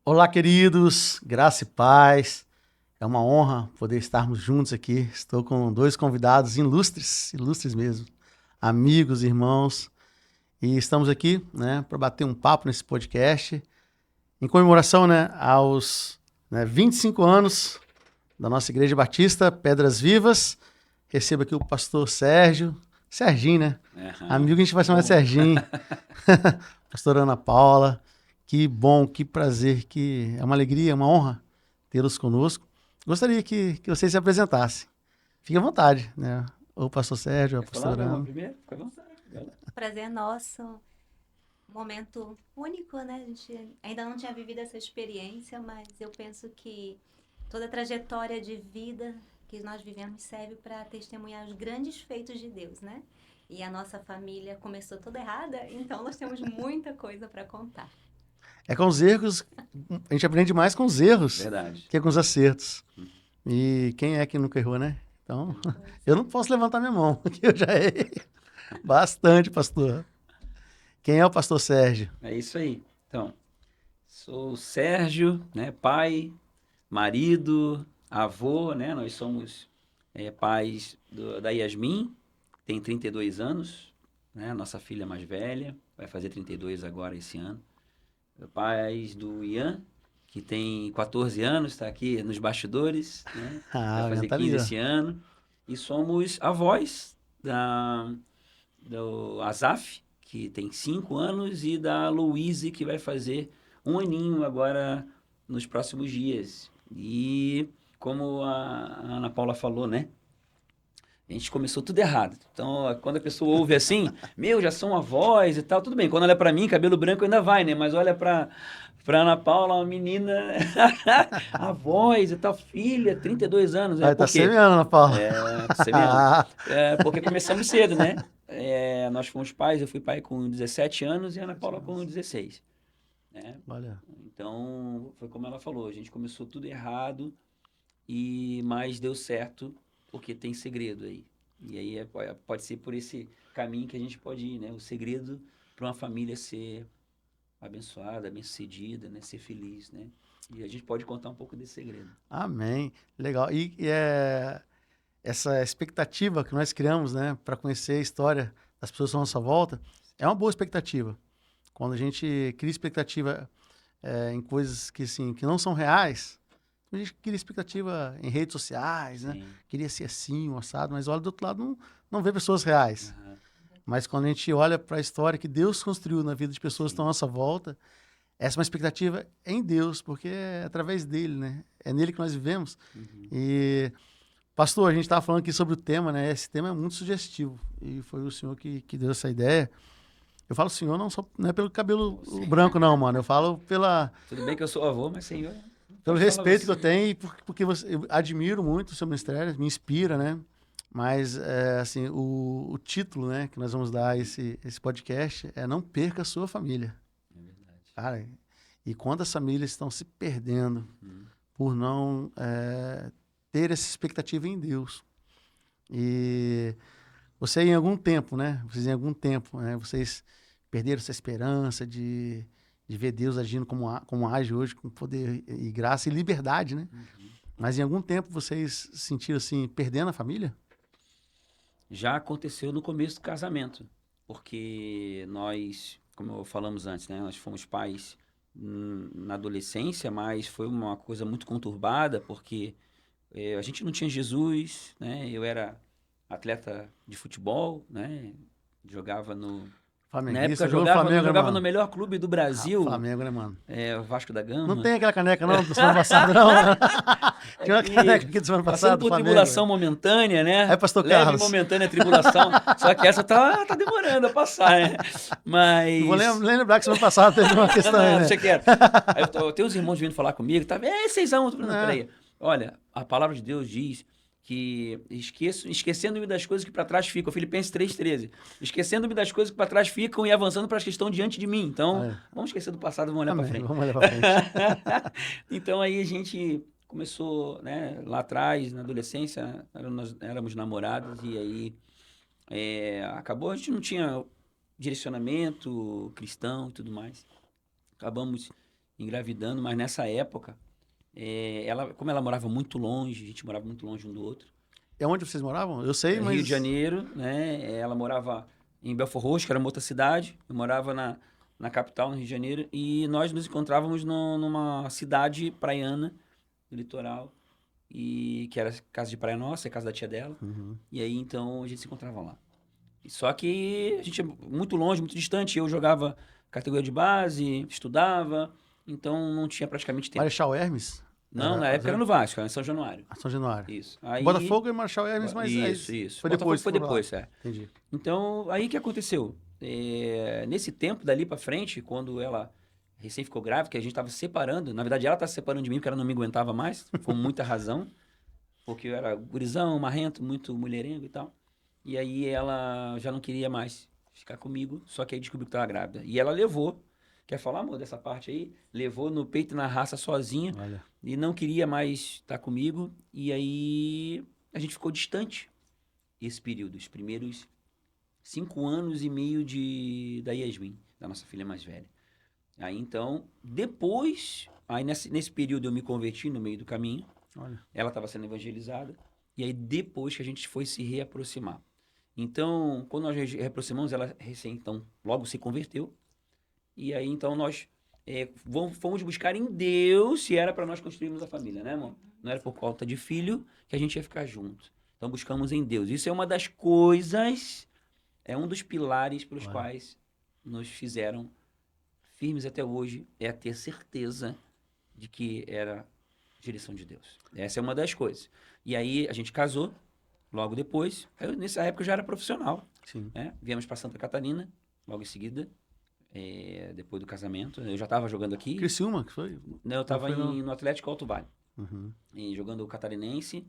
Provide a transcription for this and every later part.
Olá, queridos, graça e paz. É uma honra poder estarmos juntos aqui. Estou com dois convidados ilustres, ilustres mesmo, amigos, irmãos, e estamos aqui, né, para bater um papo nesse podcast em comemoração, né, aos 25 anos da nossa Igreja Batista Pedras Vivas. Recebo aqui o pastor Serginho, né? Aham. Amigo, a gente vai chamar de Serginho. Pastora Ana Paula, que bom, que prazer, que é uma alegria, uma honra tê-los conosco. Gostaria que vocês se apresentassem. Fique à vontade, né? O pastor Sérgio, a Quer falar, pastora meu irmão, Ana. primeiro? Fica à vontade. Vai lá. Prazer nosso, um momento único, né? A gente ainda não tinha vivido essa experiência, mas eu penso que toda a trajetória de vida que nós vivemos serve para testemunhar os grandes feitos de Deus, né? E a nossa família começou toda errada, então nós temos muita coisa para contar. É com os erros, a gente aprende mais com os erros Verdade. que com os acertos. E quem é que nunca errou, né? Então, eu não posso levantar minha mão, porque eu já errei bastante, pastor. Quem é o pastor Sérgio? É isso aí. Então, sou o Sérgio, né? Pai, marido, avô, né? Nós somos pais da Yasmin, tem 32 anos, né? Nossa filha mais velha, vai fazer 32 agora esse ano. Pais do Ian, que tem 14 anos, está aqui nos bastidores, né? Vai Ah, fazer tá ali, 15 ó. esse ano. E somos avós do Azaf, que tem 5 anos, e da Louise, que vai fazer um aninho agora nos próximos dias. E como a Ana Paula falou, né? A gente começou tudo errado. Então, quando a pessoa ouve assim, meu, já são avós e tal, tudo bem. Quando olha pra mim, cabelo branco ainda vai, né? Mas olha pra Ana Paula, uma menina, avós e tal, filha, 32 anos, né? Aí tá Por quê? semeando, Ana Paula. Tô semeando. Porque começamos cedo, né? Nós fomos pais, eu fui pai com 17 anos e a Ana Paula com 16, né? Olha, Então, foi como ela falou, a gente começou tudo errado, mas deu certo porque tem segredo aí. E aí pode ser por esse caminho que a gente pode ir, né? O segredo para uma família ser abençoada, bem-sucedida, né? Ser feliz, né? E a gente pode contar um pouco desse segredo. amém. Legal. E essa expectativa que nós criamos, né, para conhecer a história das pessoas à nossa volta, é uma boa expectativa. Quando a gente cria expectativa em coisas que, assim, que não são reais, a gente cria expectativa em redes sociais, né? Sim. Queria ser assim, um assado, mas olha do outro lado, não vê pessoas reais. Aham. Mas quando a gente olha para a história que Deus construiu na vida de pessoas que Sim. estão à nossa volta, essa é uma expectativa em Deus, porque é através dele, né? É nele que nós vivemos. Uhum. E pastor, a gente estava falando aqui sobre o tema, né? Esse tema é muito sugestivo. E foi o senhor que deu essa ideia. Eu falo senhor não é pelo cabelo Sim. branco, não, mano. Eu falo Tudo bem que eu sou avô, mas senhor... pelo pode falar respeito que eu você. tenho e porque eu admiro muito o seu ministério, me inspira, né? Mas, assim, o título, né, que nós vamos dar a esse podcast é Não Perca a Sua Família. É verdade. Cara, e quantas famílias estão se perdendo por não ter essa expectativa em Deus. E você em algum tempo, né? Vocês perderam essa esperança de ver Deus agindo como age hoje, com poder e graça e liberdade, né? Mas em algum tempo vocês se sentiram assim, perdendo a família? Já aconteceu no começo do casamento, porque nós, como falamos antes, né, nós fomos pais na adolescência, mas foi uma coisa muito conturbada, porque a gente não tinha Jesus, né, eu era atleta de futebol, né, jogava na Flamenguista, época jogou no Flamengo, né, jogava no mano? melhor clube do Ah, Brasil, Flamengo, né, mano? o Vasco da Não Gama. tem aquela caneca, não, do semana passada, não. É Tinha uma que, caneca aqui do semana passando passado, do por Flamengo, tribulação velho. momentânea, Aí, né? pastor Leve e Carlos. momentânea tribulação. Só que essa tá demorando a passar, né? Não vou Mas. nem lembrar que semana passada teve uma questão aí, Não, né? deixa quieto. Aí eu tenho uns irmãos vindo falar comigo, tá? 6x1. Não, Né? peraí. Olha, a palavra de Deus diz que esquecendo-me das coisas que para trás ficam, Filipenses 3,13. Esquecendo-me das coisas que para trás ficam e avançando para as que estão diante de mim. Então, Olha, vamos esquecer do passado, vamos olhar para amém. frente. Vamos olhar pra frente. Então aí a gente começou, né, lá atrás, na adolescência, nós éramos namorados e aí acabou, a gente não tinha direcionamento cristão e tudo mais. Acabamos engravidando, mas nessa época, como ela morava muito longe, a gente morava muito longe um do outro. É onde vocês moravam? Eu sei, mas... Rio de Janeiro, né? Ela morava em Belfort Roxo, que era uma outra cidade. Eu morava na capital, no Rio de Janeiro. E nós nos encontrávamos numa cidade praiana, do litoral. E que era casa de praia nossa, é casa da tia dela. Uhum. E aí, então, a gente se encontrava lá. Só que a gente é muito longe, muito distante. Eu jogava categoria de base, estudava. Então, não tinha praticamente tempo. Marechal Hermes? Não, na época era no Vasco, era em São Januário. São Januário. Isso. Aí... Botafogo e Marechal Hermes, mas... Isso. Foi Botafogo depois. foi depois, Entendi. Então, aí o que aconteceu? Nesse tempo, dali pra frente, quando ela recém ficou grávida, que a gente tava se separando, na verdade ela tá se separando de mim porque ela não me aguentava mais, com muita razão, porque eu era gurizão, marrento, muito mulherengo e tal. E aí ela já não queria mais ficar comigo, só que aí descobriu que tava grávida. E ela levou, quer falar, amor, dessa parte aí? Levou no peito e na raça sozinha. Olha. E não queria mais estar comigo. E aí a gente ficou distante esse período, os primeiros 5 anos e meio da Yasmin, da nossa filha mais velha. Aí então, depois, aí nesse período eu me converti no meio do caminho. Olha. Ela estava sendo evangelizada. E aí depois que a gente foi se reaproximar. Então, quando nós reaproximamos, ela então logo se converteu. E aí então nós fomos buscar em Deus se era para nós construirmos a família, né, amor? Não era por conta de filho que a gente ia ficar junto. Então buscamos em Deus. Isso é uma das coisas, é um dos pilares pelos quais nos fizeram firmes até hoje, é ter certeza de que era direção de Deus. Essa é uma das coisas. E aí a gente casou logo depois. Nessa época eu já era profissional. Sim. Né? Viemos para Santa Catarina logo em seguida. Depois do casamento, eu já estava jogando aqui. Criciúma, que foi? Não, eu estava no Atlético Alto Vale, Uhum. jogando o catarinense.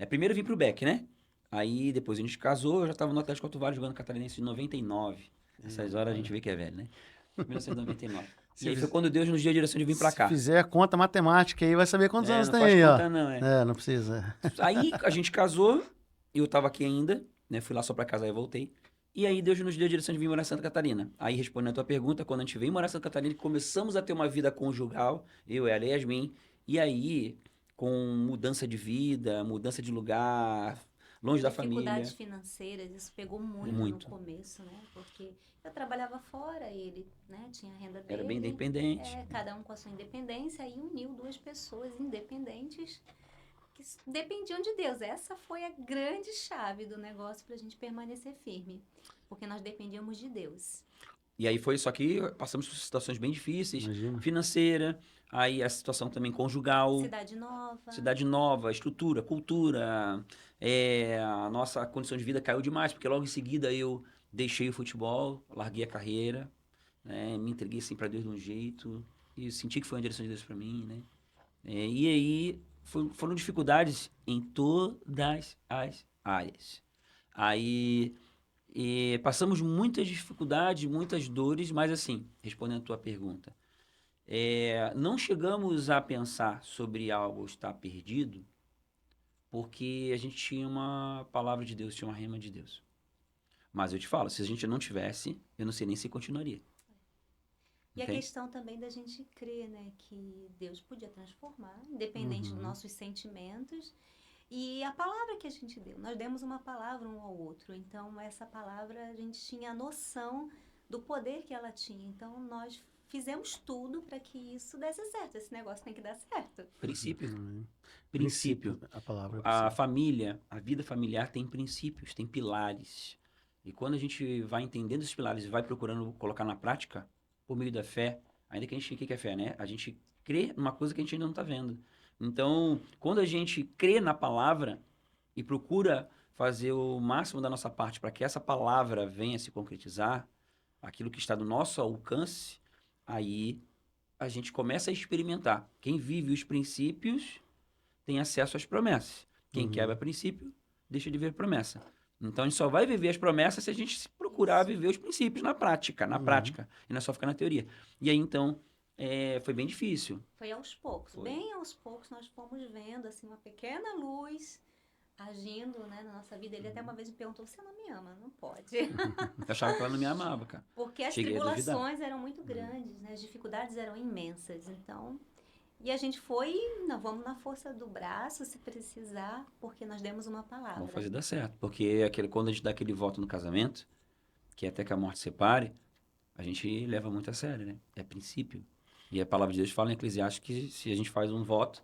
Primeiro eu vim pro Beck, né? Aí depois a gente casou, eu já estava no Atlético Alto Vale jogando catarinense em 99. Essas horas a gente vê que é velho, né? 1999. E aí foi quando Deus nos deu a direção de vir pra cá. Se fizer a conta matemática aí, vai saber quantos anos tem aí, ó. Não, não precisa. Aí a gente casou, eu tava aqui ainda, né? Fui lá só pra casar e voltei. E aí Deus nos deu a direção de vir morar em Santa Catarina. Aí, respondendo a tua pergunta, quando a gente veio morar em Santa Catarina, começamos a ter uma vida conjugal, eu, ela e Yasmin. E aí, com mudança de vida, mudança de lugar, longe da família. Dificuldades financeiras, isso pegou muito no começo, né? Porque eu trabalhava fora, ele, né, tinha a renda dele. Era bem independente. Cada um com a sua independência, aí uniu duas pessoas independentes que dependiam de Deus. Essa foi a grande chave do negócio para a gente permanecer firme, porque nós dependíamos de Deus. E aí foi, só que passamos por situações bem difíceis, Imagina. Financeira, aí a situação também conjugal. Cidade nova, estrutura, cultura, a nossa condição de vida caiu demais, porque logo em seguida eu deixei o futebol, larguei a carreira, né, me entreguei assim para Deus de um jeito, e senti que foi uma direção de Deus para mim, né? E aí foram dificuldades em todas as áreas. Aí passamos muitas dificuldades, muitas dores, mas assim, respondendo a tua pergunta, não chegamos a pensar sobre algo estar perdido, porque a gente tinha uma palavra de Deus, tinha uma rema de Deus. Mas eu te falo, se a gente não tivesse, eu não sei nem se continuaria. E a questão também da gente crer, né, que Deus podia transformar, independente dos nossos sentimentos, e a palavra que a gente deu. Nós demos uma palavra um ao outro, então essa palavra a gente tinha a noção do poder que ela tinha. Então nós fizemos tudo para que isso desse certo. Esse negócio tem que dar certo. Princípio. Princípio. A palavra. A família, a vida familiar tem princípios, tem pilares. E quando a gente vai entendendo esses pilares e vai procurando colocar na prática, por meio da fé, ainda que a gente, o que é fé, né? A gente crê numa coisa que a gente ainda não está vendo. Então, quando a gente crê na palavra e procura fazer o máximo da nossa parte para que essa palavra venha se concretizar, aquilo que está do nosso alcance, aí a gente começa a experimentar. Quem vive os princípios tem acesso às promessas. Quem quebra princípio, deixa de ver promessa. Então, a gente só vai viver as promessas se a gente procurar viver os princípios na prática, e não é só ficar na teoria. E aí, então, foi bem difícil. Foi aos poucos. Bem aos poucos, nós fomos vendo, assim, uma pequena luz agindo, né, na nossa vida. Ele até uma vez me perguntou, você não me ama? Não pode. Eu achava que ela não me amava, cara. Porque as Cheguei a duvidar. tribulações eram muito grandes, né? As dificuldades eram imensas. Então, e a gente foi, não, vamos na força do braço, se precisar, porque nós demos uma palavra. Vamos fazer dar certo. Porque quando a gente dá aquele voto no casamento, que é até que a morte separe, a gente leva muito a sério, né? É princípio. E a palavra de Deus fala em Eclesiastes que se a gente faz um voto,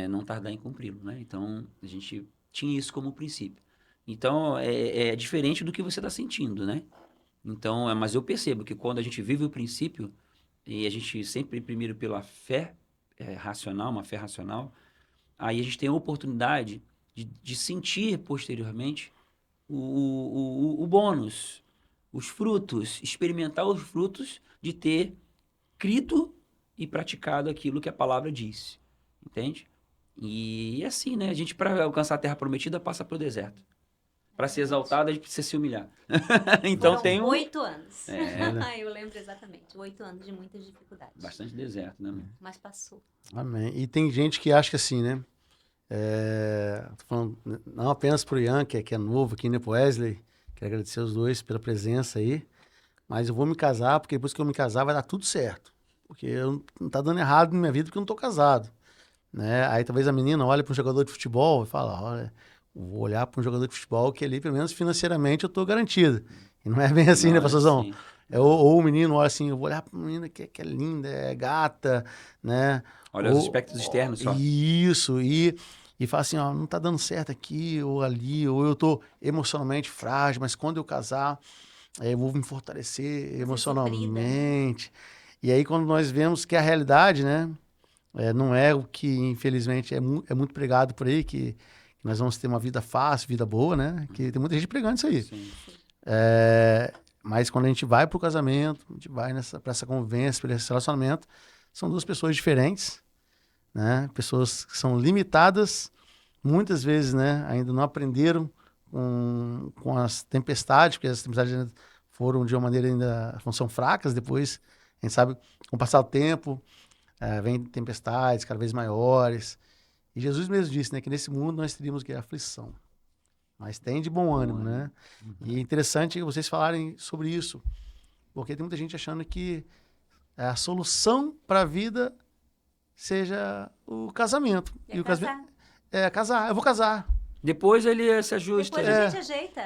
não tardar em cumpri-lo, né? Então, a gente tinha isso como princípio. Então, é diferente do que você está sentindo, né? Então, mas eu percebo que quando a gente vive o princípio, e a gente sempre primeiro pela fé racional, uma fé racional, aí a gente tem a oportunidade de sentir posteriormente o bônus, os frutos, experimentar os frutos de ter crido e praticado aquilo que a palavra diz, entende? E assim, né? A gente, para alcançar a terra prometida, passa pelo deserto. Para ser exaltado, a gente precisa se humilhar. Então Foram tem 8 anos. né? Eu lembro exatamente. 8 anos de muitas dificuldades. Bastante deserto, né? Mas passou. Amém. E tem gente que acha que assim, né? Tô falando não apenas pro Ian, que é novo aqui, né? Pro Wesley. Quero agradecer os dois pela presença aí. Mas eu vou me casar, porque depois que eu me casar vai dar tudo certo. Porque não tá dando errado na minha vida porque eu não tô casado. Né? Aí talvez a menina olhe para um jogador de futebol e fala, olha, vou olhar para um jogador de futebol que ali, pelo menos financeiramente, eu tô garantido. E não é bem assim, Não, né, pastorzão? assim. Ou o menino olha assim, eu vou olhar para uma menina que é linda, é gata, né? Olha os aspectos externos só. Isso, e fala assim, ó, não tá dando certo aqui ou ali, ou eu tô emocionalmente frágil, mas quando eu casar, eu vou me fortalecer emocionalmente. E aí, quando nós vemos que a realidade, né, não é o que, infelizmente, é muito pregado por aí, que nós vamos ter uma vida fácil, vida boa, né? Que tem muita gente pregando isso aí. Sim. Mas quando a gente vai pro casamento, a gente vai para essa convivência, para esse relacionamento, são duas pessoas diferentes, né? Pessoas que são limitadas, muitas vezes, né? Ainda não aprenderam com as tempestades, porque as tempestades ainda foram de uma maneira ainda são fracas. Depois, a gente sabe, com o passar do tempo, vem tempestades cada vez maiores. E Jesus mesmo disse, né, que nesse mundo nós teríamos que aflição. Mas tem de bom ânimo, né? Uhum. E é interessante vocês falarem sobre isso, porque tem muita gente achando que a solução para a vida seja o casamento. E o casar. casamento casar. Eu vou casar. Depois ele se ajusta. Depois a gente ajeita.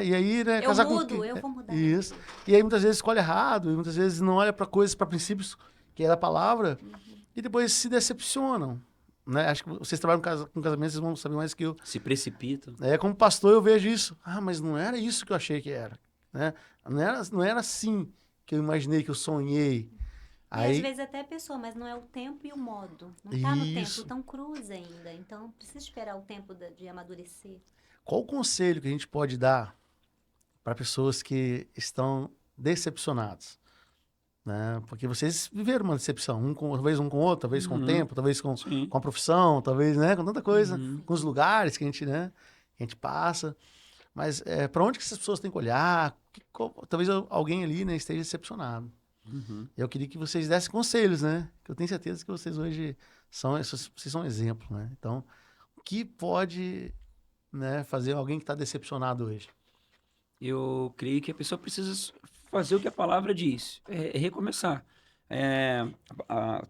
E aí, né, Eu casar mudo, eu vou mudar. Isso. E aí muitas vezes escolhe errado, e muitas vezes não olha para coisas, para princípios que é da palavra, e depois se decepcionam. Né? Acho que vocês trabalham com casamento, vocês vão saber mais que eu. Se precipitam. Como pastor eu vejo isso. Mas não era isso que eu achei que era. Né? Não era assim que eu imaginei, que eu sonhei. E às vezes até a pessoa, mas não é o tempo e o modo. Não está no tempo tão cruz ainda. Então precisa esperar o tempo de amadurecer. Qual o conselho que a gente pode dar para pessoas que estão decepcionadas? Né? Porque vocês viveram uma decepção, talvez um com o outro, talvez com o tempo, talvez com a profissão, talvez, né, com tanta coisa, com os lugares que a gente passa. Mas para onde que essas pessoas têm que olhar? Talvez alguém ali, né, esteja decepcionado. Eu queria que vocês dessem conselhos, né? Que eu tenho certeza que vocês hoje vocês são exemplo, né? Então, o que pode, né, fazer alguém que está decepcionado hoje? Eu creio que a pessoa precisa fazer o que a palavra diz, recomeçar.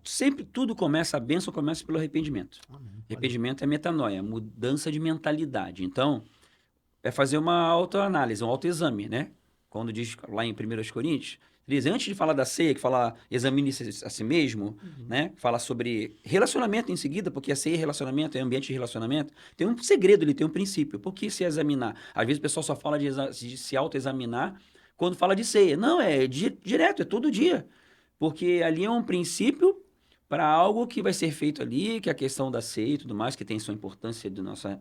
Sempre tudo começa, a bênção começa pelo arrependimento. Arrependimento é metanoia, mudança de mentalidade. Então, é fazer uma autoanálise, um autoexame, né? Quando diz lá em 1 Coríntios, diz, antes de falar da ceia, que fala examine-se a si mesmo, né? Fala sobre relacionamento em seguida, porque a ceia é relacionamento, é ambiente de relacionamento. Tem um segredo ali, tem um princípio. Por que se examinar? Às vezes o pessoal só fala de se autoexaminar quando fala de ceia. Não, é direto, é todo dia. Porque ali é um princípio para algo que vai ser feito ali, que é a questão da ceia e tudo mais, que tem sua importância de nossa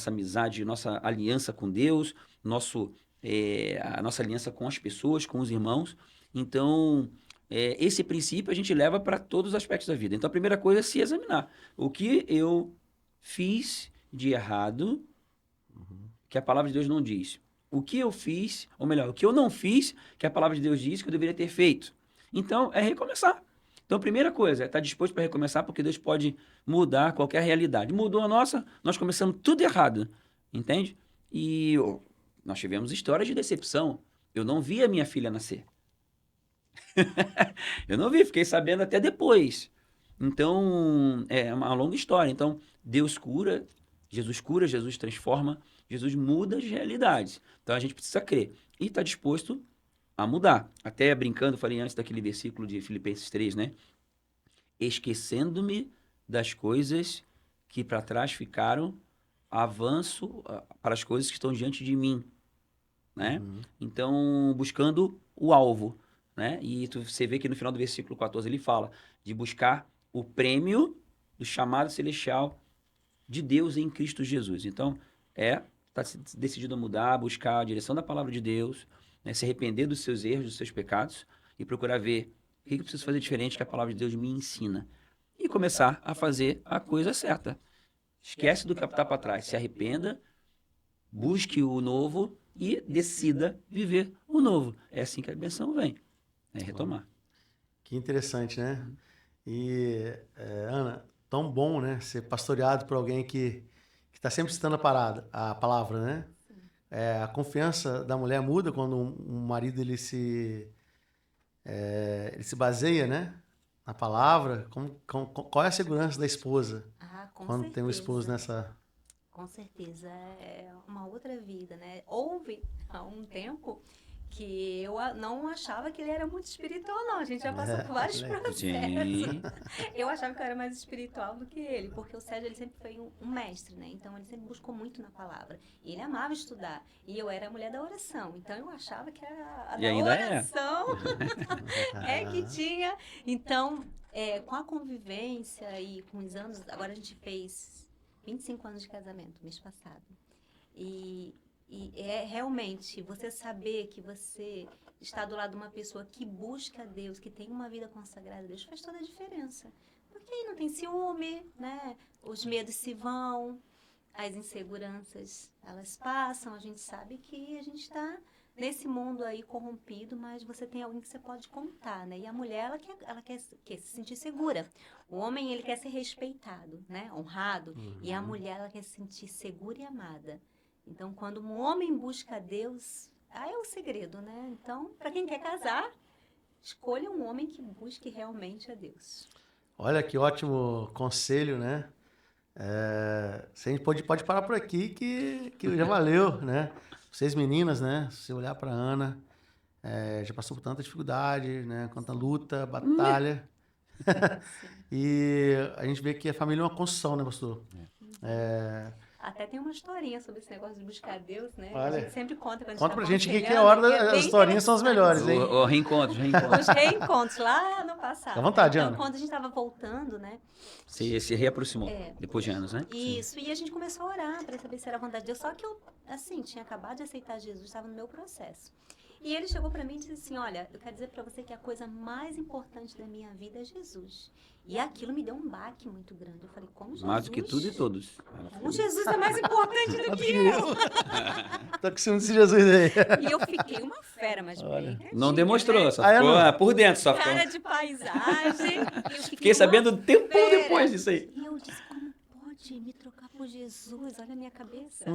amizade, nossa aliança com Deus, a nossa aliança com as pessoas, com os irmãos. Então, esse princípio a gente leva para todos os aspectos da vida. Então, a primeira coisa é se examinar. O que eu fiz de errado, que a palavra de Deus não diz. O que eu fiz, ou melhor, o que eu não fiz, que a palavra de Deus diz que eu deveria ter feito. Então, é recomeçar. Então, a primeira coisa é estar disposto para recomeçar, porque Deus pode mudar qualquer realidade. Mudou a nossa, nós começamos tudo errado, entende? E nós tivemos histórias de decepção. Eu não vi a minha filha nascer. Eu não vi, fiquei sabendo até depois. Então, é uma longa história. Então, Deus cura, Jesus transforma, Jesus muda as realidades. Então, a gente precisa crer e estar disposto a mudar. Até brincando, falei antes daquele versículo de Filipenses 3, né? Esquecendo-me das coisas que para trás ficaram, avanço para as coisas que estão diante de mim, né? Então, buscando o alvo, né? E você vê que no final do versículo 14 ele fala de buscar o prêmio do chamado celestial de Deus em Cristo Jesus. Então, tá decidido a mudar, buscar a direção da palavra de Deus, né? Se arrepender dos seus erros, dos seus pecados e procurar ver o que eu preciso fazer diferente que a palavra de Deus me ensina. E começar a fazer a coisa certa. Esquece do que está para trás, se arrependa, busque o novo e decida viver o novo. É assim que a benção vem. É retomar. Que interessante, né? E, Ana, tão bom, né? Ser pastoreado por alguém que está sempre citando a palavra, né? A confiança da mulher muda quando um marido ele se baseia, né? Na palavra. Qual é a segurança da esposa Com quando certeza. tem um esposo nessa... Com certeza, é uma outra vida, né? Houve há um tempo que eu não achava que ele era muito espiritual, não. A gente já passou por vários processos. Sim. Eu achava que eu era mais espiritual do que ele, porque o Sérgio ele sempre foi um mestre, né? Então ele sempre buscou muito na palavra. E ele amava estudar. E eu era a mulher da oração. Então eu achava que era a da oração que tinha. Então, com a convivência e com os anos, agora a gente fez 25 anos de casamento, mês passado. E é realmente você saber que você está do lado de uma pessoa que busca Deus, que tem uma vida consagrada a Deus, faz toda a diferença. Porque aí não tem ciúme, né? Os medos se vão, as inseguranças, elas passam. A gente sabe que a gente está nesse mundo aí corrompido, mas você tem alguém que você pode contar, né? E a mulher, ela quer se sentir segura. O homem, ele quer ser respeitado, né? Honrado. E a mulher, ela quer se sentir segura e amada. Então, quando um homem busca Deus, é o segredo, né? Então, para quem quer casar, escolha um homem que busque realmente a Deus. Olha que ótimo conselho, né? A gente pode parar por aqui que já valeu, né? Vocês meninas, né? Se olhar para Ana, já passou por tanta dificuldade, né? Quanta luta, batalha. E a gente vê que a família é uma construção, né, pastor? Até tem uma historinha sobre esse negócio de buscar Deus, né? Olha, a gente sempre conta quando conta pra tá gente que a hora das historinhas são as melhores, hein? O reencontro. Os reencontros lá no passado. Fica à vontade, então, Ana. quando a gente estava voltando, né? Se reaproximou depois de anos, né? Isso, e a gente começou a orar para saber se era a vontade de Deus. Só que eu, assim, tinha acabado de aceitar Jesus, estava no meu processo. E ele chegou para mim e disse assim, olha, eu quero dizer para você que a coisa mais importante da minha vida é Jesus. E aquilo me deu um baque muito grande. Eu falei, como Jesus? Mais do que tudo e todos. Como Jesus é mais importante do que eu? Tô com ciúme desse Jesus aí. E eu fiquei uma fera, mas bem quietinha, Não demonstrou, né? só ficou por dentro. Só ficou. Cara de paisagem. Fiquei sabendo tempo depois disso aí. E eu disse, como pode me trocar por Jesus? Olha a minha cabeça.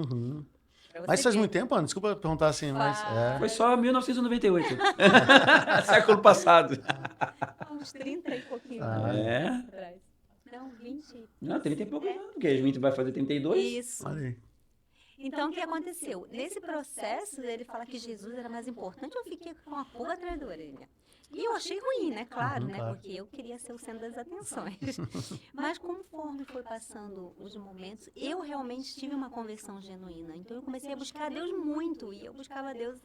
Mas faz muito tempo, Ana? Desculpa perguntar assim, mas... Foi só 1998. Século passado. Uns 30 e pouquinho. É? Não, 20. Não, 30 e pouco anos, porque a gente vai fazer 32. Isso. Olha aí. Então, o que aconteceu? Nesse processo, ele falar que Jesus era mais importante, eu fiquei com uma pulga atrás da orelha. E eu achei ruim, né? Claro, né? Claro. Porque eu queria ser o centro das atenções. Mas conforme foi passando os momentos, eu realmente tive uma conversão genuína. Então, eu comecei a buscar Deus muito. E eu buscava Deus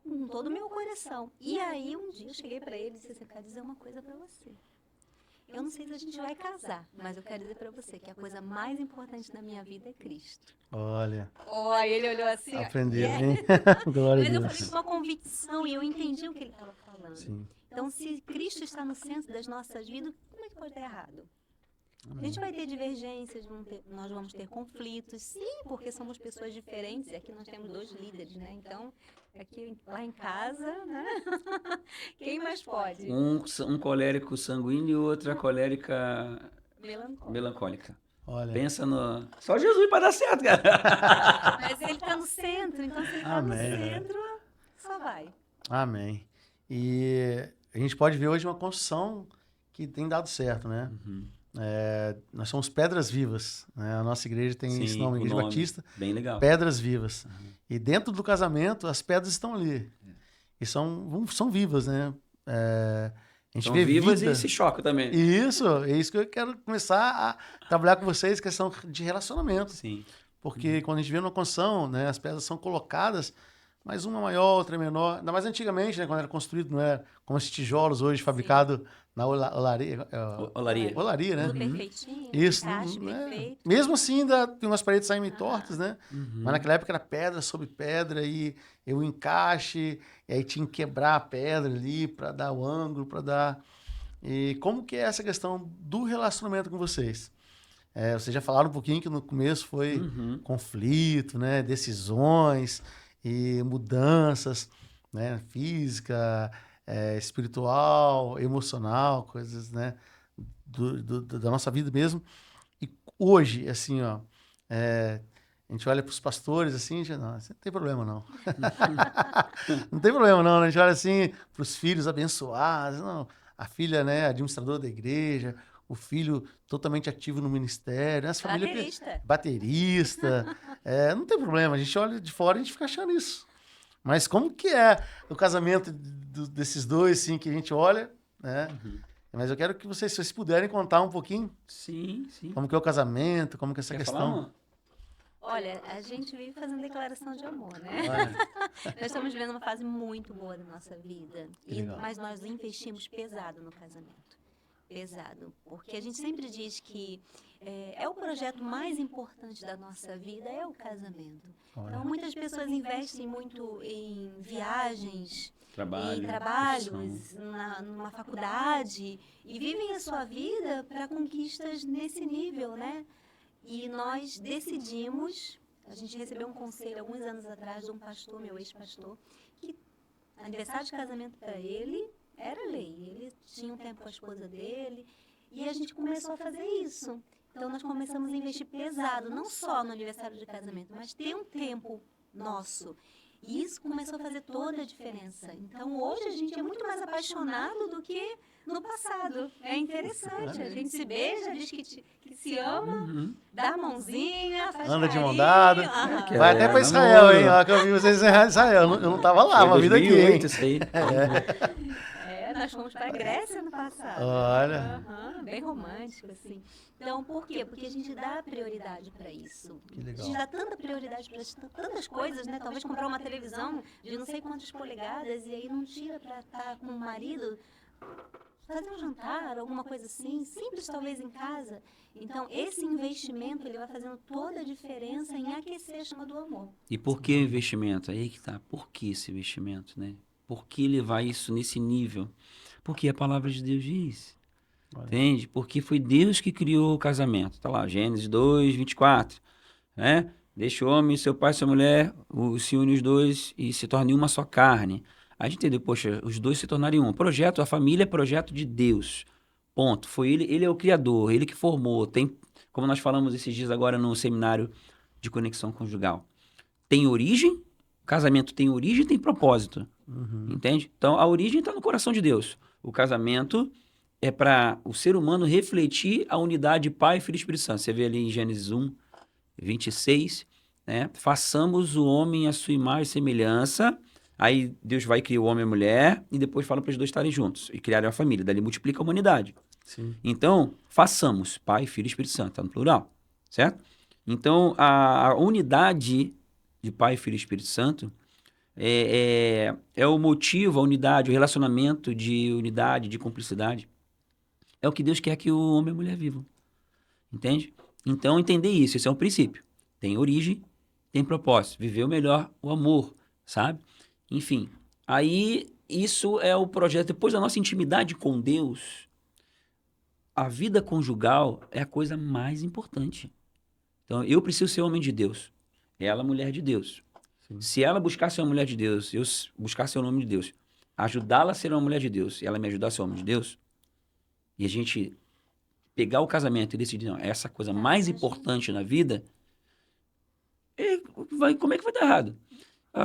com todo o meu coração. E aí, um dia, eu cheguei para ele e disse assim, eu quero dizer uma coisa para você. Eu não sei se a gente vai casar, mas eu quero dizer para você que a coisa mais importante na minha vida é Cristo. Olha. Aí ele olhou assim. Aprendeu, hein? Glória a Mas eu Deus. falei com uma convicção e eu entendi o que ele estava falando. Sim. Então, se Cristo está no centro das nossas vidas, como é que pode dar errado? A gente vai ter divergências, nós vamos ter conflitos, sim, porque somos pessoas diferentes. E aqui nós temos 2 líderes, né? Então, lá em casa, né? Quem mais pode? Um colérico sanguíneo e outra colérica melancólica. Olha. Pensa no... Só Jesus para dar certo, cara. Mas ele está no centro, então se ele está no centro, só vai. Amém. E a gente pode ver hoje uma construção que tem dado certo, né? Uhum. Nós somos pedras vivas, né? A nossa igreja tem esse nome, Igreja Batista. Bem legal. Pedras vivas. Uhum. E dentro do casamento, as pedras estão ali. E são vivas, né? A gente são vê vivas vida. E se chocam também. Isso, é isso que eu quero começar a trabalhar com vocês, questão de relacionamento. Sim. Porque quando a gente vê uma construção, né, as pedras são colocadas, mas uma maior, outra menor. Ainda mais antigamente, né, quando era construído, não era como esses tijolos hoje, fabricados na olaria. Olaria, né? Tudo perfeitinho, isso. Perfeito. Mesmo assim, ainda tem umas paredes saindo meio tortas, né? Uhum. Mas naquela época era pedra sobre pedra, e o encaixe, e aí tinha que quebrar a pedra ali para dar o ângulo, para dar... E como que é essa questão do relacionamento com vocês? Vocês já falaram um pouquinho que no começo foi conflito, né? Decisões e mudanças, né? Física, espiritual, emocional, coisas, né? Da nossa vida mesmo. E hoje, assim, ó, a gente olha para os pastores assim, não tem problema não. Não tem problema não, né? A gente olha assim para os filhos abençoados, não, a filha, né, administradora da igreja, o filho totalmente ativo no ministério, essa família baterista, não tem problema, a gente olha de fora e a gente fica achando isso. Mas como que é o casamento desses dois, assim, que a gente olha, né? Mas eu quero que vocês, se vocês puderem contar um pouquinho. Sim. Como que é o casamento, como que é essa questão. Falar, olha, a gente vive fazendo declaração de amor, né? Nós estamos vivendo uma fase muito boa da nossa vida. Mas nós investimos pesado no casamento. Pesado. Porque a gente sempre diz que o projeto mais importante da nossa vida é o casamento. Então, muitas pessoas investem muito em viagens, em trabalhos, numa faculdade, e vivem a sua vida para conquistas nesse nível, né? E nós decidimos, a gente recebeu um conselho alguns anos atrás de um pastor, meu ex-pastor, que aniversário de casamento para ele era lei. Ele tinha um tempo com a esposa dele e a gente começou a fazer isso. Então, nós começamos a investir pesado, não só no aniversário de casamento, mas ter um tempo nosso. E isso começou a fazer toda a diferença. Então, hoje a gente é muito mais apaixonado do que no passado. É interessante. A gente se beija, diz que se ama, dá a mãozinha, faz anda carinho. de mão dada. Vai até para Israel, hein? Ó, que eu vi vocês em Israel. Eu não estava lá, uma vida aqui, hein? Isso aí. Nós fomos para a Grécia no passado. Olha. Bem romântico, assim. Então, por quê? Porque a gente dá prioridade para isso. Que legal. A gente dá tanta prioridade para tantas coisas, né? Talvez comprar uma televisão de não sei quantas polegadas e aí não tira para estar com o marido, fazer um jantar, alguma coisa assim, simples talvez em casa. Então, esse investimento, ele vai fazendo toda a diferença em aquecer a chama do amor. E por que o investimento? Aí que tá. Por que esse investimento, né? Por que levar isso nesse nível? Porque a palavra de Deus diz. Entende? Porque foi Deus que criou o casamento. Tá lá, Gênesis 2, 24. Né? Deixa o homem, seu pai e sua mulher, se unem os dois e se tornem uma só carne. A gente entendeu, poxa, os dois se tornariam um. Projeto, a família é projeto de Deus. Ponto. Foi ele é o criador, ele que formou. Tem, como nós falamos esses dias agora no seminário de conexão conjugal. Tem origem, o casamento tem origem e tem propósito. Entende? Então, a origem está no coração de Deus. O casamento é para o ser humano refletir a unidade Pai, Filho e Espírito Santo. Você vê ali em Gênesis 1, 26, né? Façamos o homem à sua imagem e semelhança. Aí Deus vai criar o homem e a mulher e depois fala para os dois estarem juntos e criarem a família. Dali multiplica a humanidade. Sim. Então, façamos Pai, Filho e Espírito Santo. Está no plural, certo? Então, a unidade de Pai, Filho e Espírito Santo é o motivo, a unidade, o relacionamento de unidade, de cumplicidade. É o que Deus quer que o homem e a mulher vivam. Entende? Então, entender isso. Esse é um princípio. Tem origem, tem propósito. Viver o melhor, o amor, sabe? Enfim, aí isso é o projeto. Depois da nossa intimidade com Deus, a vida conjugal é a coisa mais importante. Então, eu preciso ser homem de Deus. Ela, mulher de Deus. Sim. Se ela buscar ser uma mulher de Deus, eu buscar ser o nome de Deus, ajudá-la a ser uma mulher de Deus, e ela me ajudar a ser homem de Deus, e a gente pegar o casamento e decidir, não, essa coisa mais importante na vida, como é que vai dar errado?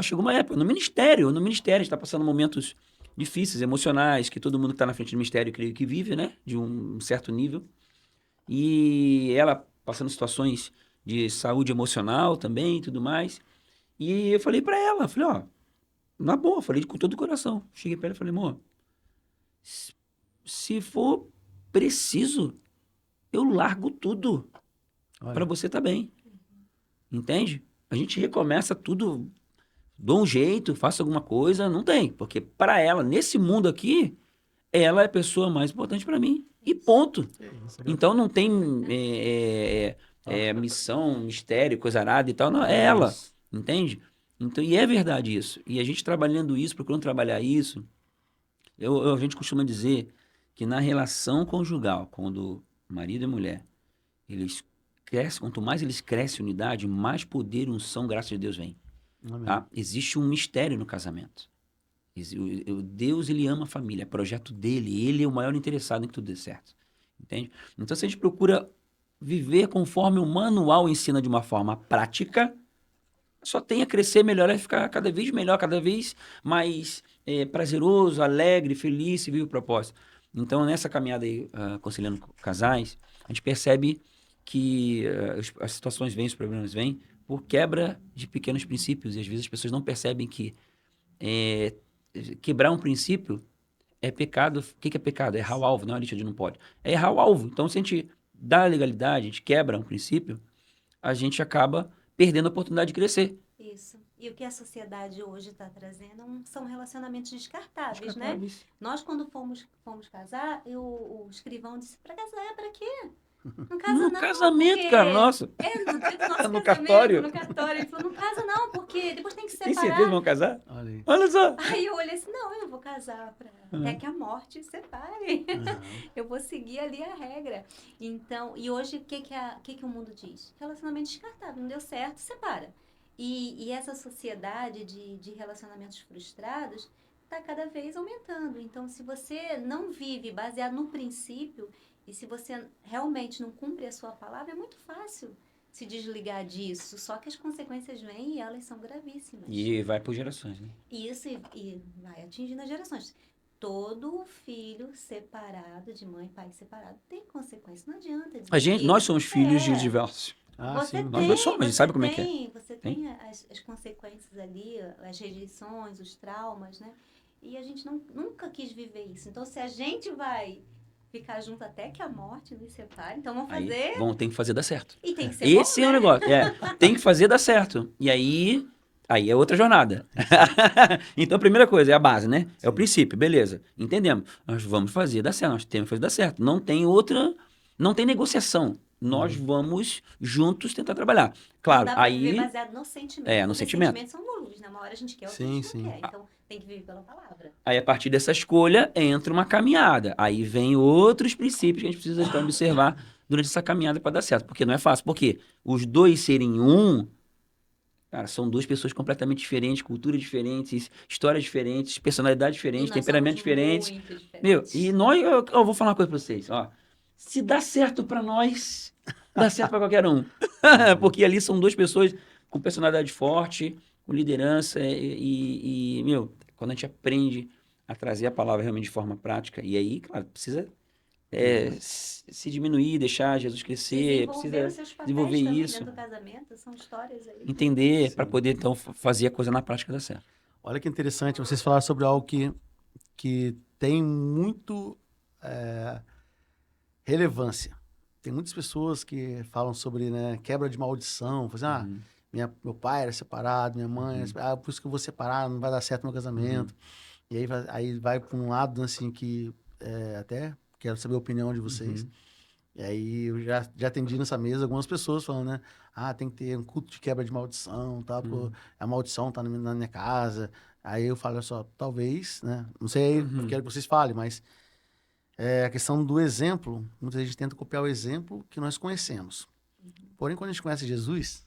Chegou uma época, no ministério, a gente está passando momentos difíceis, emocionais, que todo mundo que está na frente do ministério, creio que vive, né? De um certo nível. E ela passando situações de saúde emocional também e tudo mais. E eu falei pra ela, falei, ó, na boa, falei com todo o coração. Cheguei pra ela e falei, amor, se for preciso, eu largo tudo pra você tá bem. Entende? A gente recomeça tudo, dou um jeito, faço alguma coisa, não tem. Porque pra ela, nesse mundo aqui, ela é a pessoa mais importante pra mim. E ponto. Então não tem missão, mistério, coisa arada e tal. Não, é ela. Entende? Então, e é verdade isso. E a gente trabalhando isso, procurando trabalhar isso, a gente costuma dizer que na relação conjugal, quando marido e mulher, eles crescem, quanto mais eles crescem em unidade, mais poder e unção, graças a Deus, vem. Tá? Existe um mistério no casamento. Deus, ele ama a família, é projeto dele, ele é o maior interessado em que tudo dê certo. Entende? Então, se a gente procura viver conforme o manual ensina de uma forma prática, só tem a crescer, melhorar e ficar cada vez melhor, cada vez mais prazeroso, alegre, feliz, se vive o propósito. Então, nessa caminhada aí, aconselhando casais, a gente percebe que as situações vêm, os problemas vêm, por quebra de pequenos princípios. E às vezes as pessoas não percebem que quebrar um princípio é pecado. O que é pecado? É errar o alvo, não é a lista de não pode. É errar o alvo. Então, se a gente dá a legalidade, a gente quebra um princípio, a gente acaba perdendo a oportunidade de crescer. Isso. E o que a sociedade hoje está trazendo são relacionamentos descartáveis, né? Nós, quando fomos casar, o escrivão disse, para casar, para quê? Não casa no não. casamento, porque... cara, nossa. No dia do nosso no casamento, cartório. no cartório. Ele falou, não casa não, porque depois tem que se Tem separar. certeza que vão casar? Olha só. Aí eu olhei assim, não, eu não vou casar até que a morte separe. Eu vou seguir ali a regra. Então, e hoje, o que o mundo diz? Relacionamento descartável, não deu certo, separa. E essa sociedade de relacionamentos frustrados está cada vez aumentando. Então, se você não vive baseado no princípio e se você realmente não cumpre a sua palavra, é muito fácil se desligar disso. Só que as consequências vêm e elas são gravíssimas. E vai por gerações, né? Isso, e vai atingindo as gerações. Todo filho separado, de mãe e pai separado, tem consequência. Não adianta dizer nós somos filhos de divórcio. Você tem, nós dois somos, a gente sabe como é que é. Você tem as consequências ali, as rejeições, os traumas, né? E a gente nunca quis viver isso. Então, se a gente vai ficar junto até que a morte nos separe, então vamos fazer... Tem que fazer dar certo. E tem que ser Esse bom, é o negócio. Tem que fazer dar certo. E aí é outra jornada. Então, a primeira coisa é a base, né? É o princípio, beleza. Entendemos. Nós vamos fazer dar certo, nós temos que fazer dar certo. Não tem negociação. Nós vamos juntos tentar trabalhar. Claro, não dá pra viver baseado no sentimento. no Os sentimento. sentimentos são uma luz, né? Uma hora a gente quer, outra a gente não quer. Então, tem que viver pela palavra. Aí, a partir dessa escolha, entra uma caminhada. Aí vem outros princípios que a gente precisa então, observar durante essa caminhada para dar certo. Porque não é fácil. Porque os dois serem um, cara, são duas pessoas completamente diferentes, culturas diferentes, histórias diferentes, personalidades diferentes, temperamentos diferentes. Meu, e eu vou falar uma coisa para vocês, ó. Se dá certo para nós, dá certo para qualquer um. Porque ali são duas pessoas com personalidade forte, com liderança e, meu, quando a gente aprende a trazer a palavra realmente de forma prática, e aí, claro, precisa se diminuir, deixar Jesus crescer, precisa desenvolver isso. Dentro do casamento, são histórias aí. Entender, para poder, então, fazer a coisa na prática dar certo. Olha que interessante, vocês falaram sobre algo que tem muito relevância. Tem muitas pessoas que falam sobre quebra de maldição, fazem, meu pai era separado, minha mãe, por isso que eu vou separar, não vai dar certo meu casamento. E aí vai para um lado assim que até quero saber a opinião de vocês. E aí eu já atendi nessa mesa algumas pessoas falando, tem que ter um culto de quebra de maldição, tá? Pô, a maldição tá na minha casa. Aí eu falo, olha só, talvez, né? Não sei, quero que vocês falem, mas é a questão do exemplo. Muita gente tenta copiar o exemplo que nós conhecemos. Porém, quando a gente conhece Jesus,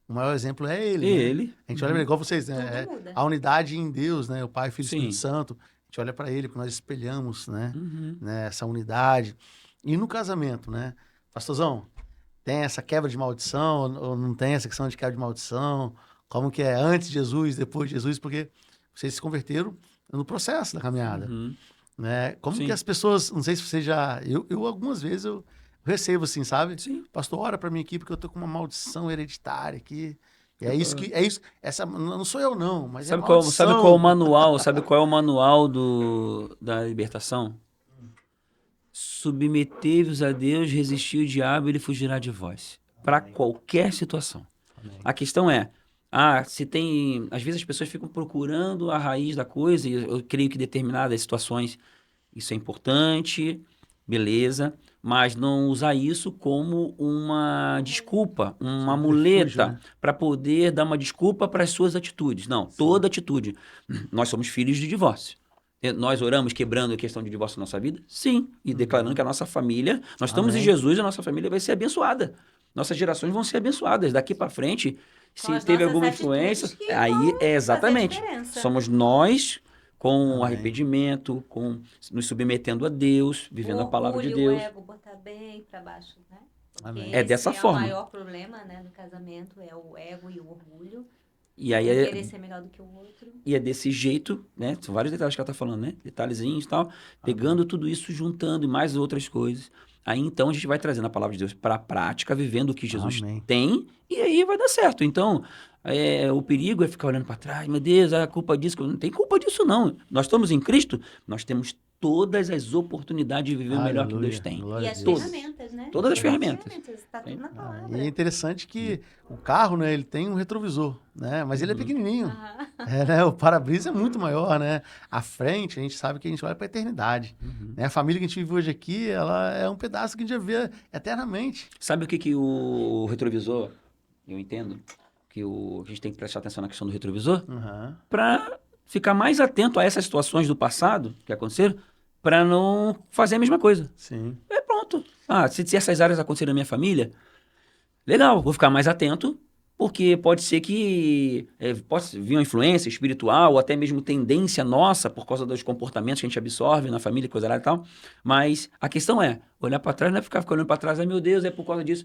o maior exemplo é ele. Né? Ele. A gente olha igual vocês, Tudo né? muda. A unidade em Deus, né? O Pai, Filho e Sim. Espírito Santo. A gente olha para ele, porque nós espelhamos, né? Uhum. Né? Essa unidade. E no casamento, né? Pastorzão, tem essa quebra de maldição ou não tem essa questão de quebra de maldição? Como que é antes de Jesus, depois de Jesus? Porque vocês se converteram no processo da caminhada. Uhum. Né? Como Sim. que as pessoas, não sei se você já... Eu algumas vezes eu recebo assim, sabe? Sim. Pastor, ora para mim aqui porque eu tô com uma maldição hereditária aqui. E é isso que... É isso, essa, não sou eu não, mas Sabe é qual, maldição. sabe qual é o manual? Sabe qual é o manual da libertação? Submetei-vos a Deus, resistir o diabo, ele fugirá de vós. Para qualquer situação. Amém. A questão é, se tem... Às vezes as pessoas ficam procurando a raiz da coisa, e eu creio que determinadas situações isso é importante, beleza, mas não usar isso como uma desculpa, uma muleta né? para poder dar uma desculpa para as suas atitudes. Não, toda atitude. Nós somos filhos de divórcio. Nós oramos quebrando a questão de divórcio na nossa vida? Sim. E declarando que a nossa família, nós estamos em Amém. Jesus, a nossa família vai ser abençoada. Nossas gerações vão ser abençoadas. Daqui para frente, Com se as teve nossas alguma atitudes influência, que aí vão é exatamente. fazer diferença. Somos nós com Amém. arrependimento, com nos submetendo a Deus, vivendo a palavra de Deus. O ego botar bem para baixo, né? Porque Amém. É dessa esse forma. É o maior problema, né, no casamento, é o ego e o orgulho. E aí Querer ser melhor do que o outro. E é desse jeito, né? São vários detalhes que ela tá falando, né? Detalhezinhos e tal. Pegando tudo isso, juntando e mais outras coisas. Aí então a gente vai trazendo a palavra de Deus para a prática, vivendo o que Jesus Amém. tem, e aí vai dar certo. Então, o perigo é ficar olhando para trás, meu Deus, a culpa disso. Não tem culpa disso, não. Nós estamos em Cristo, nós temos todas as oportunidades de viver o melhor que Aleluia. Deus tem. Glória E a as Deus. ferramentas, né? Todas as ferramentas. Tá tudo na palavra. E é interessante que o carro, né, ele tem um retrovisor, né? Mas ele é pequenininho. Aham. Né? O para-brisa é muito maior, né? A frente, a gente sabe que a gente olha para a eternidade. Né? A família que a gente vive hoje aqui, ela é um pedaço que a gente vai ver eternamente. Sabe o que o retrovisor, eu entendo, que a gente tem que prestar atenção na questão do retrovisor? Uhum. Para ficar mais atento a essas situações do passado que aconteceram, para não fazer a mesma coisa. Sim. É pronto. Se essas áreas acontecerem na minha família, legal, vou ficar mais atento, porque pode ser que possa vir uma influência espiritual ou até mesmo tendência nossa por causa dos comportamentos que a gente absorve na família, coisa lá e tal. Mas a questão é, olhar para trás não é ficar olhando para trás, ai meu Deus, é por causa disso.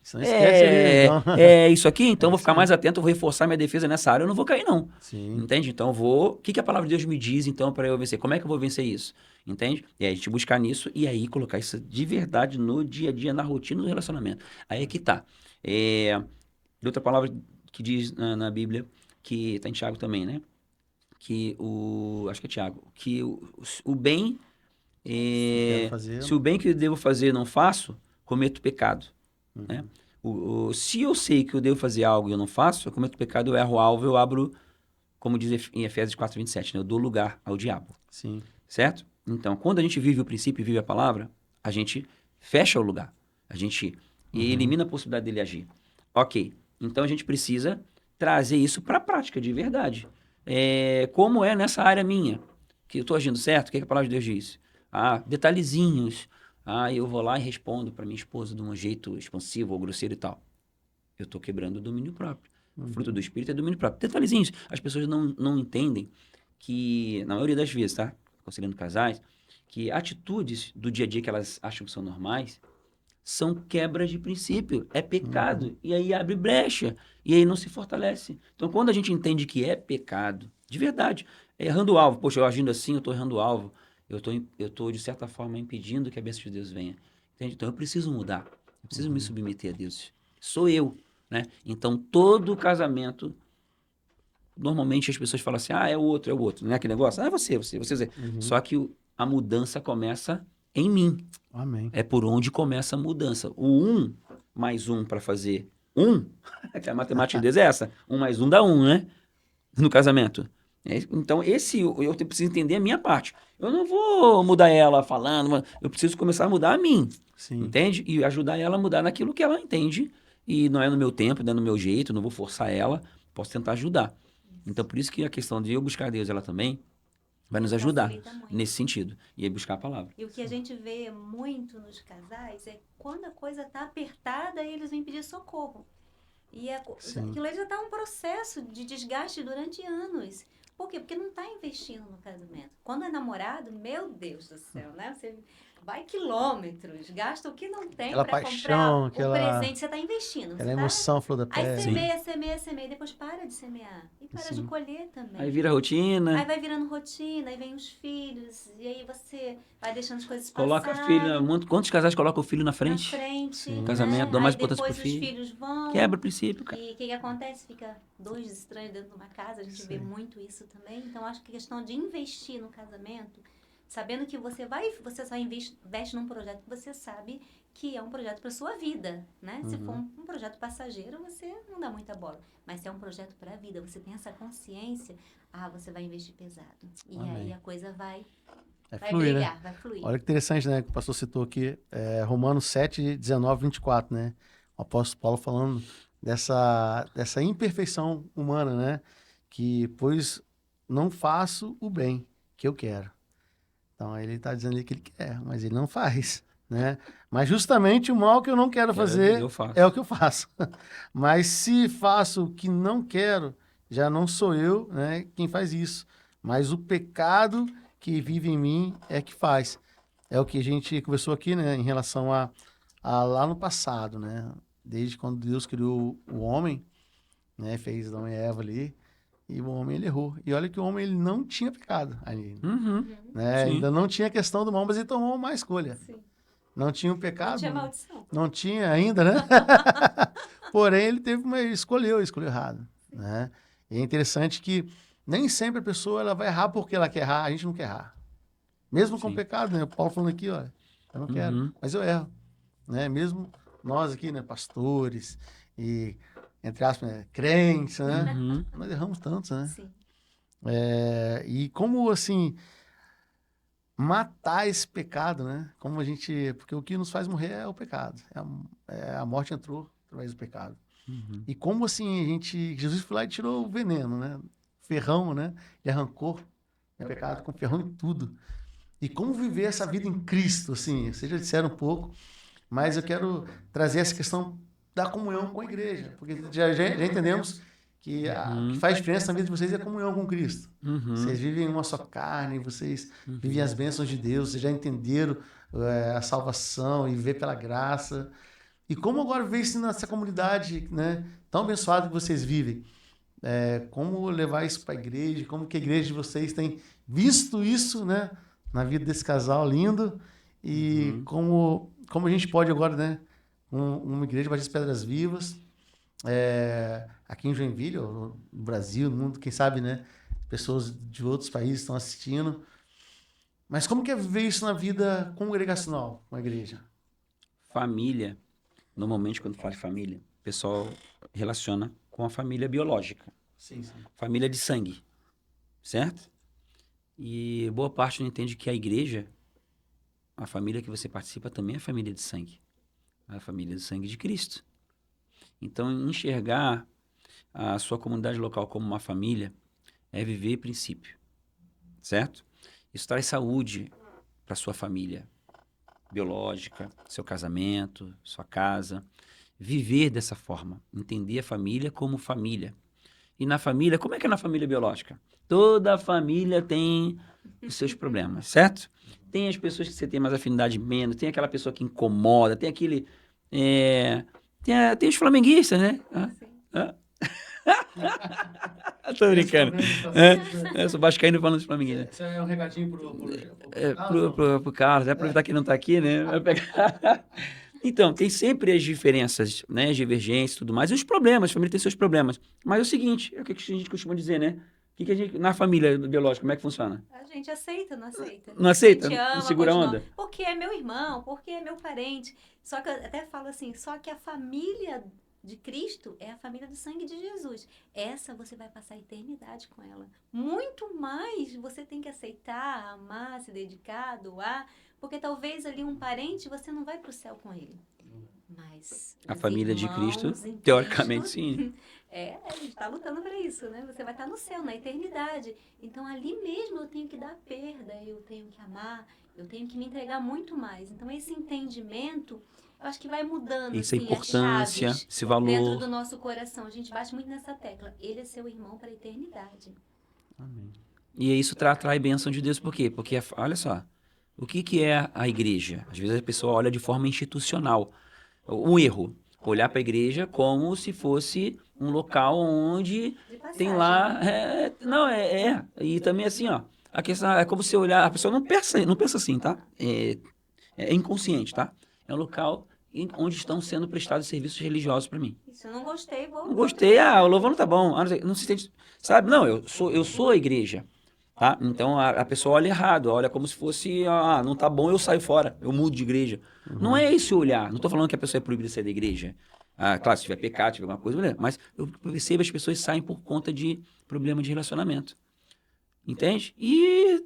Isso não esquece ali, então. É isso aqui, então É vou ficar isso mais atento, vou reforçar minha defesa nessa área, eu não vou cair não. Sim. Entende? Então o que a palavra de Deus me diz então para eu vencer? Como é que eu vou vencer isso? Entende? E aí a gente buscar nisso e aí colocar isso de verdade no dia a dia, na rotina do relacionamento. Aí é que tá. Outra palavra que diz na Bíblia, que está em Tiago também, né? Acho que é Tiago, que o bem, quero fazer. se o bem que eu devo fazer não faço, cometo pecado, né? Se eu sei que eu devo fazer algo e eu não faço, eu cometo pecado, eu erro o alvo, eu abro, como diz em Efésios 4:27, né? Eu dou lugar ao diabo, Sim. certo? Então, quando a gente vive o princípio e vive a palavra, a gente fecha o lugar, a gente elimina a possibilidade dele agir. Ok, então a gente precisa trazer isso para a prática de verdade. Como é nessa área minha, que eu estou agindo certo, o que a palavra de Deus diz? Detalhezinhos. Eu vou lá e respondo para minha esposa de um jeito expansivo ou grosseiro e tal. Eu estou quebrando o domínio próprio. O fruto do Espírito é domínio próprio. Detalhezinhos. As pessoas não entendem que, na maioria das vezes, tá? Aconselhando casais, que atitudes do dia a dia que elas acham que são normais são quebras de princípio, é pecado, e aí abre brecha, e aí não se fortalece. Então, quando a gente entende que é pecado, de verdade, errando o alvo, poxa, eu agindo assim, eu estou errando o alvo, eu tô, de certa forma, impedindo que a bênção de Deus venha. Entende? Então, eu preciso mudar, eu preciso me submeter a Deus. Sou eu, né? Então, todo casamento, normalmente as pessoas falam assim, é o outro, não é aquele negócio? É você. Só que a mudança começa em mim. Amém. É por onde começa a mudança. O 1 mais 1 para fazer 1, que a matemática de Deus é essa. 1 mais 1 dá 1, né? No casamento. Então, eu preciso entender a minha parte. Eu não vou mudar ela falando, eu preciso começar a mudar a mim. Sim. Entende? E ajudar ela a mudar naquilo que ela entende. E não é no meu tempo, não é no meu jeito, não vou forçar ela, posso tentar ajudar. Então, por isso que a questão de eu buscar Deus, ela também, vai nos ajudar Facilita muito. nesse sentido. E aí buscar a palavra. E o que a gente vê muito nos casais é quando a coisa tá apertada, eles vêm pedir socorro. E Sim. aquilo aí já tá um processo de desgaste durante anos. Por quê? Porque não tá investindo no casamento. Quando é namorado, meu Deus do céu, né? Você vai quilômetros, gasta o que não tem Aquela para paixão, comprar o presente. Você tá investindo. Aquela Você tá... emoção, flor da Aí pele. semeia, depois para de semear. E para de Sim. colher também. Aí vira rotina. Aí vai virando rotina, aí vem os filhos, e aí você vai deixando as coisas Coloca passarem. Quantos casais colocam o filho na Na frente? frente, Sim. né? Casamento, dá mais Aí importância pro depois os filho. filhos vão. Quebra o princípio, cara. E o que acontece? Fica dois estranhos dentro de uma casa, a gente vê Sim. muito isso também. Então, acho que a questão de investir no casamento, sabendo que você só investe num projeto que você sabe que é um projeto para sua vida, né? Se for um projeto passageiro, você não dá muita bola. Mas se é um projeto para a vida, você tem essa consciência, você vai investir pesado. E Amém. aí a coisa vai fluir, brilhar, né? vai fluir. Olha que interessante, né? Que o pastor citou aqui, Romanos 7, 19, 24, né? O apóstolo Paulo falando dessa imperfeição humana, né? Que, pois, não faço o bem que eu quero. Então, ele está dizendo ali que ele quer, mas ele não faz, né? Mas justamente o mal que eu não quero fazer Eu faço. é o que eu faço. Mas se faço o que não quero, já não sou eu, né, quem faz isso. Mas o pecado que vive em mim é que faz. É o que a gente conversou aqui, né, em relação a lá no passado, né? Desde quando Deus criou o homem, né, fez Adão e Eva ali, e o homem ele errou. E olha que o homem ele não tinha pecado ali, né? Sim. Ainda não tinha questão do mal, mas ele tomou uma escolha. Sim. Não tinha o pecado. Não tinha maldição. Não tinha ainda, né? Porém, ele escolheu errado, né? E é interessante que nem sempre a pessoa ela vai errar porque ela quer errar, a gente não quer errar. Mesmo com o Sim. pecado, né? O Paulo falando aqui, olha, eu não quero, mas eu erro, né? Mesmo nós aqui, né, pastores e, entre aspas, né, crentes, né? Nós erramos tanto, né? Sim. E como, assim, matar esse pecado, né? Como a gente... Porque o que nos faz morrer é o pecado. A morte entrou através do pecado. E como, assim, Jesus foi lá e tirou o veneno, né? Ferrão, né? E arrancou o pecado com ferrão e tudo. E como viver essa vida em Cristo, assim? Vocês já disseram um pouco, mas eu quero trazer essa questão da comunhão com a igreja. Porque já entendemos que o que faz diferença na vida de vocês é a comunhão com Cristo. Vocês vivem uma só carne, vocês vivem as bênçãos de Deus, vocês já entenderam a salvação e viver pela graça. E como agora ver isso nessa comunidade, né, tão abençoada que vocês vivem? Como levar isso para a igreja? Como que a igreja de vocês tem visto isso, né, na vida desse casal lindo? E como a gente pode agora, né, uma igreja Batista Pedras Vivas, aqui em Joinville, ou no Brasil, no mundo, quem sabe, né, pessoas de outros países estão assistindo. Mas como que é viver isso na vida congregacional, com a igreja? Família. Normalmente, quando fala de família, o pessoal relaciona com a família biológica. Sim. Família de sangue. Certo? E boa parte não entende que a igreja, a família que você participa, também é família de sangue. A família de sangue de Cristo. Então, enxergar a sua comunidade local como uma família é viver princípio. Certo? Isso traz saúde para sua família biológica, seu casamento, sua casa. Viver dessa forma. Entender a família como família. E na família, como é que é na família biológica? Toda família tem os seus problemas, certo? Tem as pessoas que você tem mais afinidade menos, tem aquela pessoa que incomoda, tem aquele... Tem os flamenguistas, né? Tô brincando. Eu sou vascaíno falando dos flamenguistas. Isso é um recadinho Pro Carlos, vai aproveitar que ele não tá aqui, né? Vai pegar... Então, tem sempre as diferenças, né? As divergências e tudo mais. E os problemas, a família tem seus problemas. Mas é o seguinte, é o que a gente costuma dizer, né? Na família biológica, como é que funciona? A gente aceita, não aceita. Não aceita? A gente ama, Não segura a onda? Porque é meu irmão, porque é meu parente. Só que eu até falo assim, só que a família de Cristo é a família do sangue de Jesus. Essa você vai passar a eternidade com ela. Muito mais você tem que aceitar, amar, se dedicar, doar, porque talvez ali um parente você não vai para o céu com ele. Mas A os família de irmãos Cristo, em teoricamente, Cristo, sim. a gente está lutando para isso, né? Você vai estar no céu, na eternidade. Então, ali mesmo eu tenho que dar perda, eu tenho que amar, eu tenho que me entregar muito mais. Então, esse entendimento, eu acho que vai mudando, Essa assim, as importância, chaves esse dentro valor. do nosso coração. A gente bate muito nessa tecla. Ele é seu irmão para a eternidade. Amém. E isso atrai bênção de Deus, por quê? Porque, olha só, o que é a igreja? Às vezes a pessoa olha de forma institucional. Um erro, olhar para a igreja como se fosse um local onde De passagem, tem lá... né? não, e também assim, ó, a questão é como se olhar... A pessoa não pensa assim, tá? É inconsciente, tá? É um local onde estão sendo prestados serviços religiosos para mim. Isso, eu não gostei, vou... Não gostei, o louvor não tá bom. Não se sente, sabe? Não, eu sou a igreja, tá? Então a pessoa olha errado, olha como se fosse, não tá bom, eu saio fora, eu mudo de igreja. Não é esse o olhar. Não tô falando que a pessoa é proibida de sair da igreja. Claro, se tiver pecado, se tiver alguma coisa, beleza. Mas eu percebo as pessoas saem por conta de problema de relacionamento. Entende? E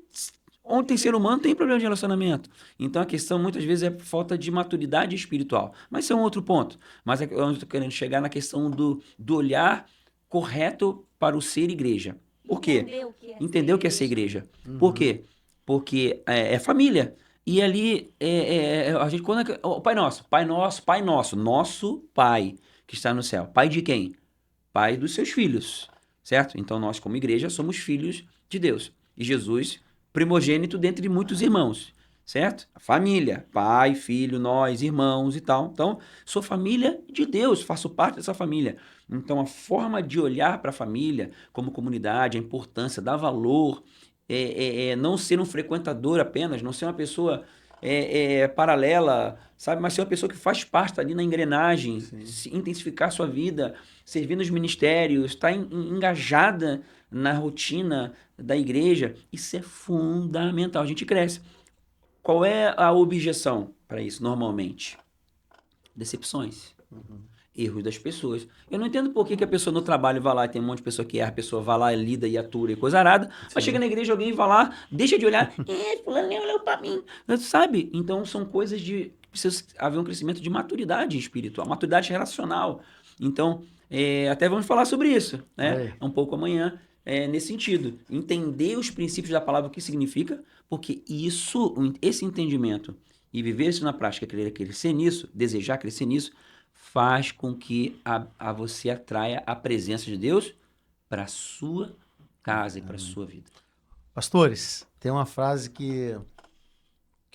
onde tem ser humano tem problema de relacionamento. Então a questão muitas vezes é falta de maturidade espiritual. Mas isso é um outro ponto. Mas é onde eu estou querendo chegar na questão do olhar correto para o ser igreja. Por quê? Entender o que é ser igreja. Por quê? Porque é família. E ali, a gente, quando o Pai Nosso, Pai Nosso, Pai Nosso, nosso Pai que está no céu. Pai de quem? Pai dos seus filhos, certo? Então nós, como igreja, somos filhos de Deus. E Jesus, primogênito dentre muitos irmãos, certo? A família, pai, filho, nós, irmãos e tal. Então, sou família de Deus, faço parte dessa família. Então, a forma de olhar para a família como comunidade, a importância, dar valor, não ser um frequentador apenas, não ser uma pessoa paralela, sabe? Mas ser uma pessoa que faz parte ali na engrenagem, intensificar a sua vida, servir nos ministérios, estar engajada na rotina da igreja. Isso é fundamental. A gente cresce. Qual é a objeção para isso, normalmente? Decepções. Erros das pessoas. Eu não entendo por que a pessoa no trabalho vai lá e tem um monte de pessoa que erra, a pessoa vai lá, lida e atura e coisa arada, mas chega na igreja, alguém vai lá, deixa de olhar, fulano nem olhou pra mim, sabe? Então são coisas de... Precisa haver um crescimento de maturidade espiritual, maturidade relacional. Então, até vamos falar sobre isso, né? Um pouco amanhã, nesse sentido. Entender os princípios da palavra, o que significa, porque esse entendimento e viver isso na prática, querer crescer nisso, desejar crescer nisso, faz com que você atraia a presença de Deus para a sua casa e para a sua vida. Pastores, tem uma frase que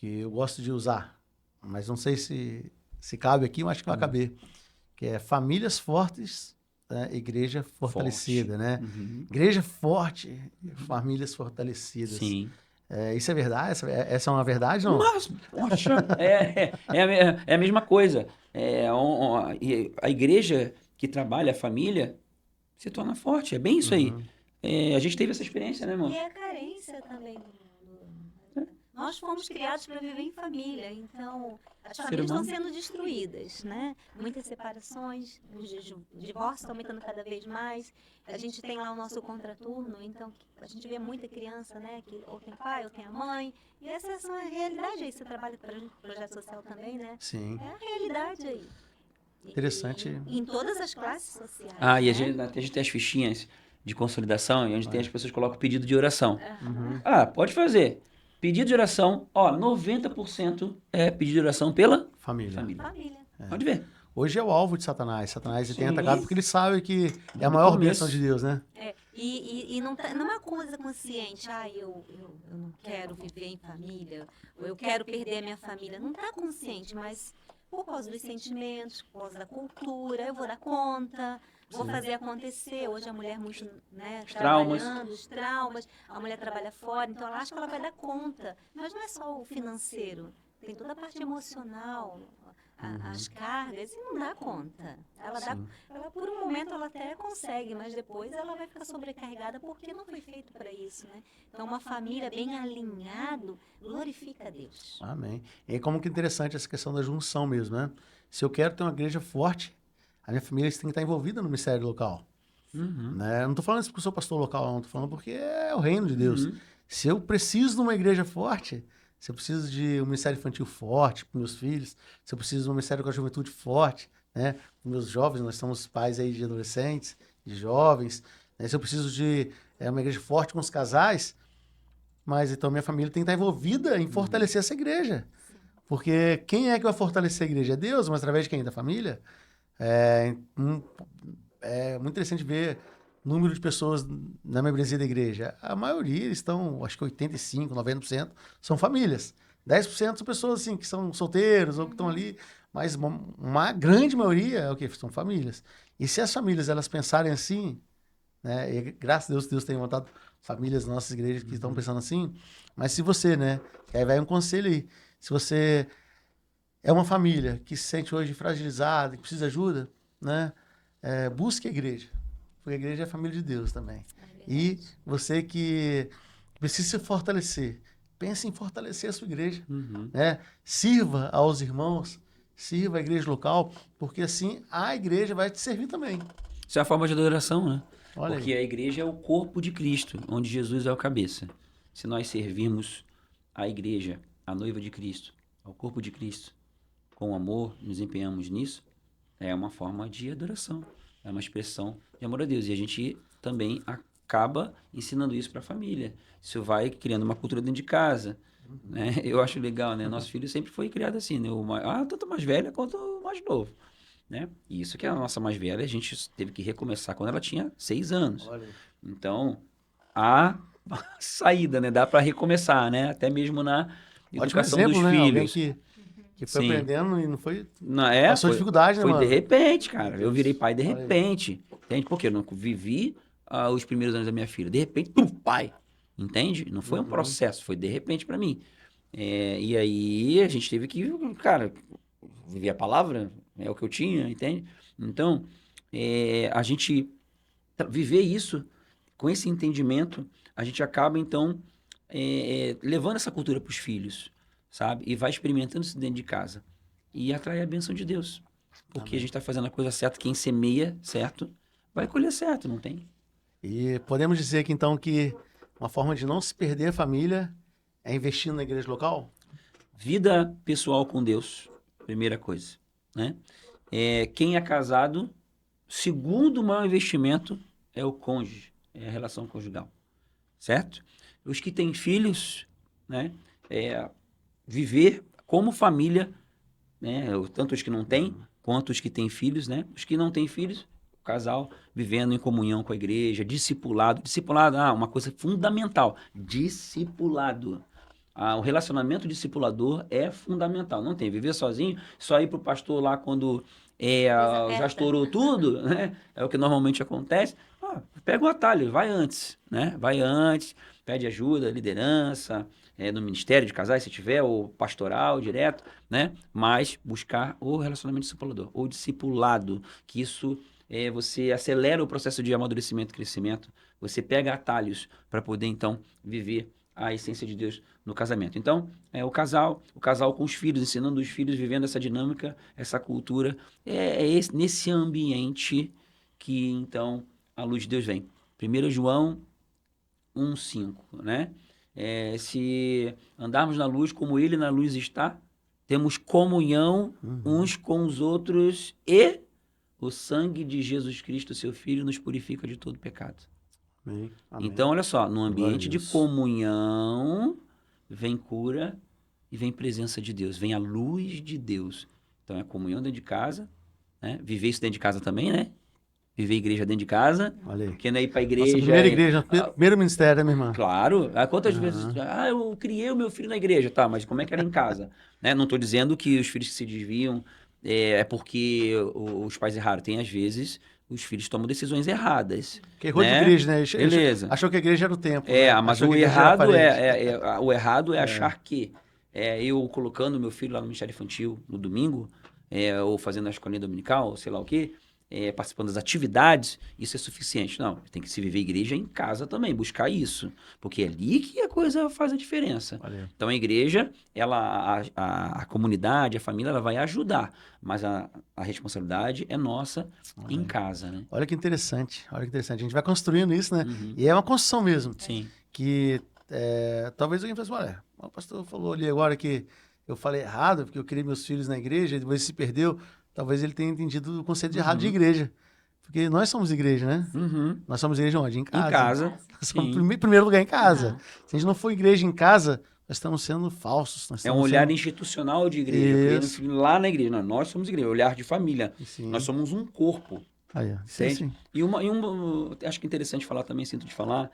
eu gosto de usar, mas não sei se cabe aqui, mas acho que vai caber, que é famílias fortes, igreja fortalecida, né? Igreja forte, famílias fortalecidas. Sim. Isso é verdade? Essa é uma verdade, não? Mas, poxa, é a mesma coisa. A igreja que trabalha a família se torna forte. É bem isso aí. A gente teve essa experiência, né, irmão? E é a carência também. Nós fomos criados para viver em família, então as famílias estão sendo destruídas, né? Muitas separações, os divórcios estão aumentando cada vez mais. A gente tem lá o nosso contraturno, então a gente vê muita criança, né? Que ou tem pai ou tem a mãe. E essa é a realidade aí. Você trabalha para o projeto social também, né? Sim. É a realidade aí. Interessante. Em todas as classes sociais. E a gente tem as fichinhas de consolidação, e onde tem as pessoas que colocam pedido de oração. Pode fazer. Pedido de oração, 90% é pedido de oração pela família. Pode ver. Hoje é o alvo de Satanás. Satanás tem atacado porque ele sabe que é a maior bênção de Deus, né? E não é uma coisa consciente, eu não quero viver em família, ou eu quero perder a minha família. Não está consciente, mas por causa dos sentimentos, por causa da cultura, eu vou dar conta, vou fazer acontecer. Hoje a mulher muito, né, trabalhando, os traumas, a mulher trabalha fora, então ela acha que ela vai dar conta. Mas não é só o financeiro, tem toda a parte emocional, as cargas, e não dá conta. Ela por um momento ela até consegue, mas depois ela vai ficar sobrecarregada porque não foi feito para isso, né? Então uma família bem alinhado glorifica a Deus. Amém. E como que interessante essa questão da junção mesmo, né? Se eu quero ter uma igreja forte, a minha família tem que estar envolvida no ministério local. Né? Eu não estou falando isso porque eu sou pastor local, não. Estou falando porque é o reino de Deus. Se eu preciso de uma igreja forte, Se eu preciso de um ministério infantil forte para meus filhos, se eu preciso de um ministério com a juventude forte, né? Para meus jovens, nós somos pais aí de adolescentes, de jovens, né? Se eu preciso de uma igreja forte com os casais, mas então minha família tem que estar envolvida em fortalecer essa igreja. Porque quem é que vai fortalecer a igreja? É Deus, mas através de quem? Da família? É muito interessante ver o número de pessoas na membresia da igreja. A maioria estão, acho que 85%, 90% são famílias. 10% são pessoas assim, que são solteiros ou que estão ali, mas uma grande maioria é o quê? São famílias. E se as famílias elas pensarem assim, né? E graças a Deus, Deus tem montado famílias nas nossas igrejas que estão pensando assim, mas se você, né? Que aí vai um conselho aí. Se você é uma família que se sente hoje fragilizada, que precisa de ajuda, né? Busque a igreja. Porque a igreja é a família de Deus também. E você que precisa se fortalecer, pense em fortalecer a sua igreja. Né? Sirva aos irmãos, sirva a igreja local, porque assim a igreja vai te servir também. Isso é a forma de adoração, né? Olha Porque aí. a igreja é o corpo de Cristo, onde Jesus é o cabeça. Se nós servirmos a igreja, a noiva de Cristo, ao corpo de Cristo, com amor, nos empenhamos nisso, é uma forma de adoração. É uma expressão de amor a Deus. E a gente também acaba ensinando isso para a família. Isso vai criando uma cultura dentro de casa. Né? Eu acho legal, né? Nosso filho sempre foi criado assim, né? Tanto mais velha quanto o mais novo. Né? E isso que é a nossa mais velha, a gente teve que recomeçar quando ela tinha 6 anos. Olha aí. Então, há saída, né? Dá para recomeçar, né? Até mesmo na Ótimo educação exemplo, dos né? Alguém filhos. que foi Sim. aprendendo e não foi... Foi Passou dificuldade, né, foi de mano? repente, cara. Eu virei pai de Olha aí. repente. Entende? Porque eu não vivi os primeiros anos da minha filha. De repente, pai. Entende? Não foi um processo, foi de repente para mim. E aí a gente teve que, cara, viver a palavra, é o que eu tinha, entende? Então, a gente viver isso, com esse entendimento, a gente acaba, então, levando essa cultura para os filhos, sabe? E vai experimentando isso dentro de casa. E atrai a bênção de Deus. Porque Amém. a gente está fazendo a coisa certa, quem semeia certo, vai colher certo, não tem? E podemos dizer que, então, que uma forma de não se perder a família é investindo na igreja local? Vida pessoal com Deus, primeira coisa, né? Quem é casado, segundo maior investimento é o cônjuge, é a relação conjugal, certo? Os que têm filhos, né? Viver como família, né? Tanto os que não têm, quanto os que têm filhos, né? Os que não têm filhos, o casal vivendo em comunhão com a igreja, discipulado. Discipulado, uma coisa fundamental, discipulado. O relacionamento discipulador é fundamental. Não tem viver sozinho, só ir para o pastor lá quando já estourou tudo, né? É o que normalmente acontece. Pega um atalho, vai antes, né? Vai antes, pede ajuda, liderança, no ministério de casais, se tiver, ou pastoral, direto, né? Mas buscar o relacionamento discipulador, ou discipulado, que isso você acelera o processo de amadurecimento e crescimento, você pega atalhos para poder, então, viver a essência de Deus no casamento. Então, o casal com os filhos, ensinando os filhos, vivendo essa dinâmica, essa cultura, nesse ambiente que, então, a luz de Deus vem. 1 João 1,5, né? Se andarmos na luz como ele na luz está, temos comunhão uns com os outros e o sangue de Jesus Cristo, seu Filho, nos purifica de todo pecado. Amém. Então, olha só, no ambiente de Deus. comunhão, vem cura e vem presença de Deus, vem a luz de Deus. Então, é comunhão dentro de casa, né? Viver isso dentro de casa também, né? Viver igreja dentro de casa. Olha aí. Porque não é ir pra igreja... Nossa primeira igreja, primeiro ministério, né, minha irmã? Claro. Quantas vezes... eu criei o meu filho na igreja. Tá, mas como é que era em casa? Né? Não estou dizendo que os filhos que se desviam é porque os pais erraram. Tem, às vezes... Os filhos tomam decisões erradas. Que errou né? de igreja, né? Beleza. Achou que a igreja era o templo. Né? Mas Achou o que a igreja era a errado parede. o errado é achar que eu colocando meu filho lá no Ministério Infantil no domingo, ou fazendo a escolinha dominical, ou sei lá o quê, participando das atividades, isso é suficiente. Não, tem que se viver igreja em casa também, buscar isso. Porque é ali que a coisa faz a diferença. Valeu. Então a igreja, a comunidade, a família, ela vai ajudar. Mas a responsabilidade é nossa em casa, né? Olha que interessante, olha que interessante. A gente vai construindo isso, né? Uhum. E é uma construção mesmo. Sim. Que talvez alguém pense, olha, o pastor falou ali agora que eu falei errado, porque eu criei meus filhos na igreja, e depois se perdeu. Talvez ele tenha entendido o conceito de errado de igreja. Porque nós somos igreja, né? Uhum. Nós somos igreja onde? Em Em casa. casa. Nós somos Sim. em primeiro lugar em casa. Aham. Se a gente não for igreja em casa, nós estamos sendo falsos. Nós É um estamos olhar sendo... institucional de igreja. Eu criei Isso. lá na igreja. Não, nós somos igreja, olhar de família. Sim. Nós somos um corpo. Aí, ó. Sim, Entende? sim. Acho que é interessante falar também, sinto de falar,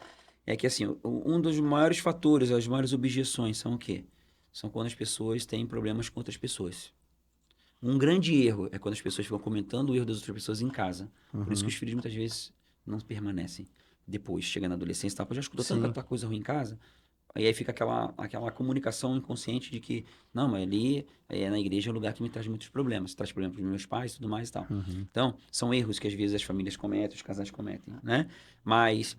é que assim, um dos maiores fatores, as maiores objeções são o quê? São quando as pessoas têm problemas com outras pessoas. Um grande erro é quando as pessoas ficam comentando o erro das outras pessoas em casa. Por isso que os filhos muitas vezes não permanecem. Depois, chega na adolescência e tal, já escutou Sim. tanta coisa ruim em casa. Aí fica aquela comunicação inconsciente de que, não, mas ali na igreja é um lugar que me traz muitos problemas. Traz problemas para os meus pais e tudo mais e tal. Então, são erros que às vezes as famílias cometem, os casais cometem, né? Mas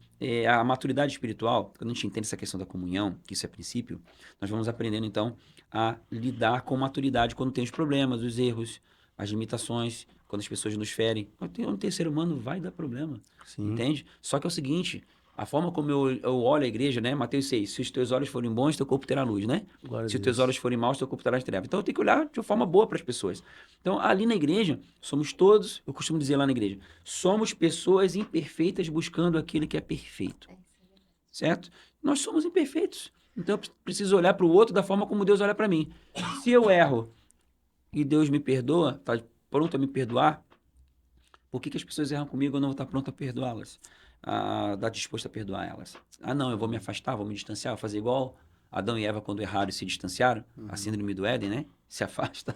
a maturidade espiritual, quando a gente entende essa questão da comunhão, que isso é princípio, nós vamos aprendendo, então, a lidar com maturidade quando tem os problemas, os erros, as limitações, quando as pessoas nos ferem. Um terceiro humano vai dar problema, Sim. entende? Só que é o seguinte... A forma como eu olho a igreja, né? Mateus 6, se os teus olhos forem bons, teu corpo terá luz, né? Glória a Se os Deus. teus olhos forem maus, teu corpo terá trevas. Então eu tenho que olhar de uma forma boa para as pessoas. Então ali na igreja, somos todos, eu costumo dizer lá na igreja, somos pessoas imperfeitas buscando aquele que é perfeito. Certo? Nós somos imperfeitos. Então eu preciso olhar para o outro da forma como Deus olha para mim. Se eu erro e Deus me perdoa, está pronto a me perdoar, por que as pessoas erram comigo e eu não vou estar pronto a perdoá-las? Estar disposto a perdoar elas. Não, eu vou me afastar, vou me distanciar, vou fazer igual Adão e Eva quando erraram e se distanciaram, a síndrome do Éden, né? Se afasta.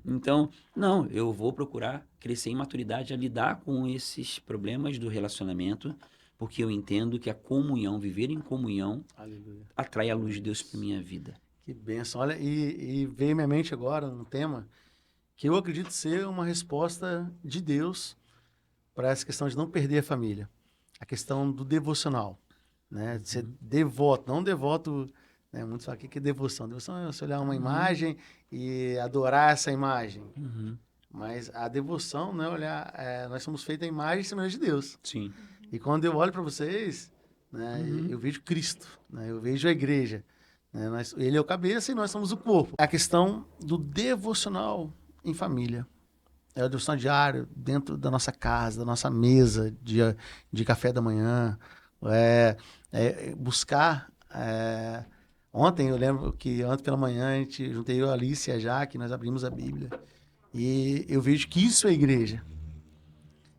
Então, não, eu vou procurar crescer em maturidade a lidar com esses problemas do relacionamento, porque eu entendo que a comunhão, viver em comunhão, Aleluia. atrai a luz de Deus para minha vida. Que bênção. Olha, e veio à minha mente agora um tema que eu acredito ser uma resposta de Deus para essa questão de não perder a família. A questão do devocional, né? De ser devoto, não devoto, né? Muitos falam, o que é devoção? Devoção é você olhar uma imagem e adorar essa imagem. Mas a devoção, né? Olhar, nós somos feitos a imagem e semelhança de Deus. Sim. E quando eu olho para vocês, né? Eu vejo Cristo, né? Eu vejo a igreja. Né? Ele é o cabeça e nós somos o corpo. A questão do devocional em família. É a devoção diária dentro da nossa casa, da nossa mesa de café da manhã. Buscar... Ontem, eu lembro que ontem pela manhã, juntei eu, a Alice e a Jaque, nós abrimos a Bíblia. E eu vejo que isso é a igreja.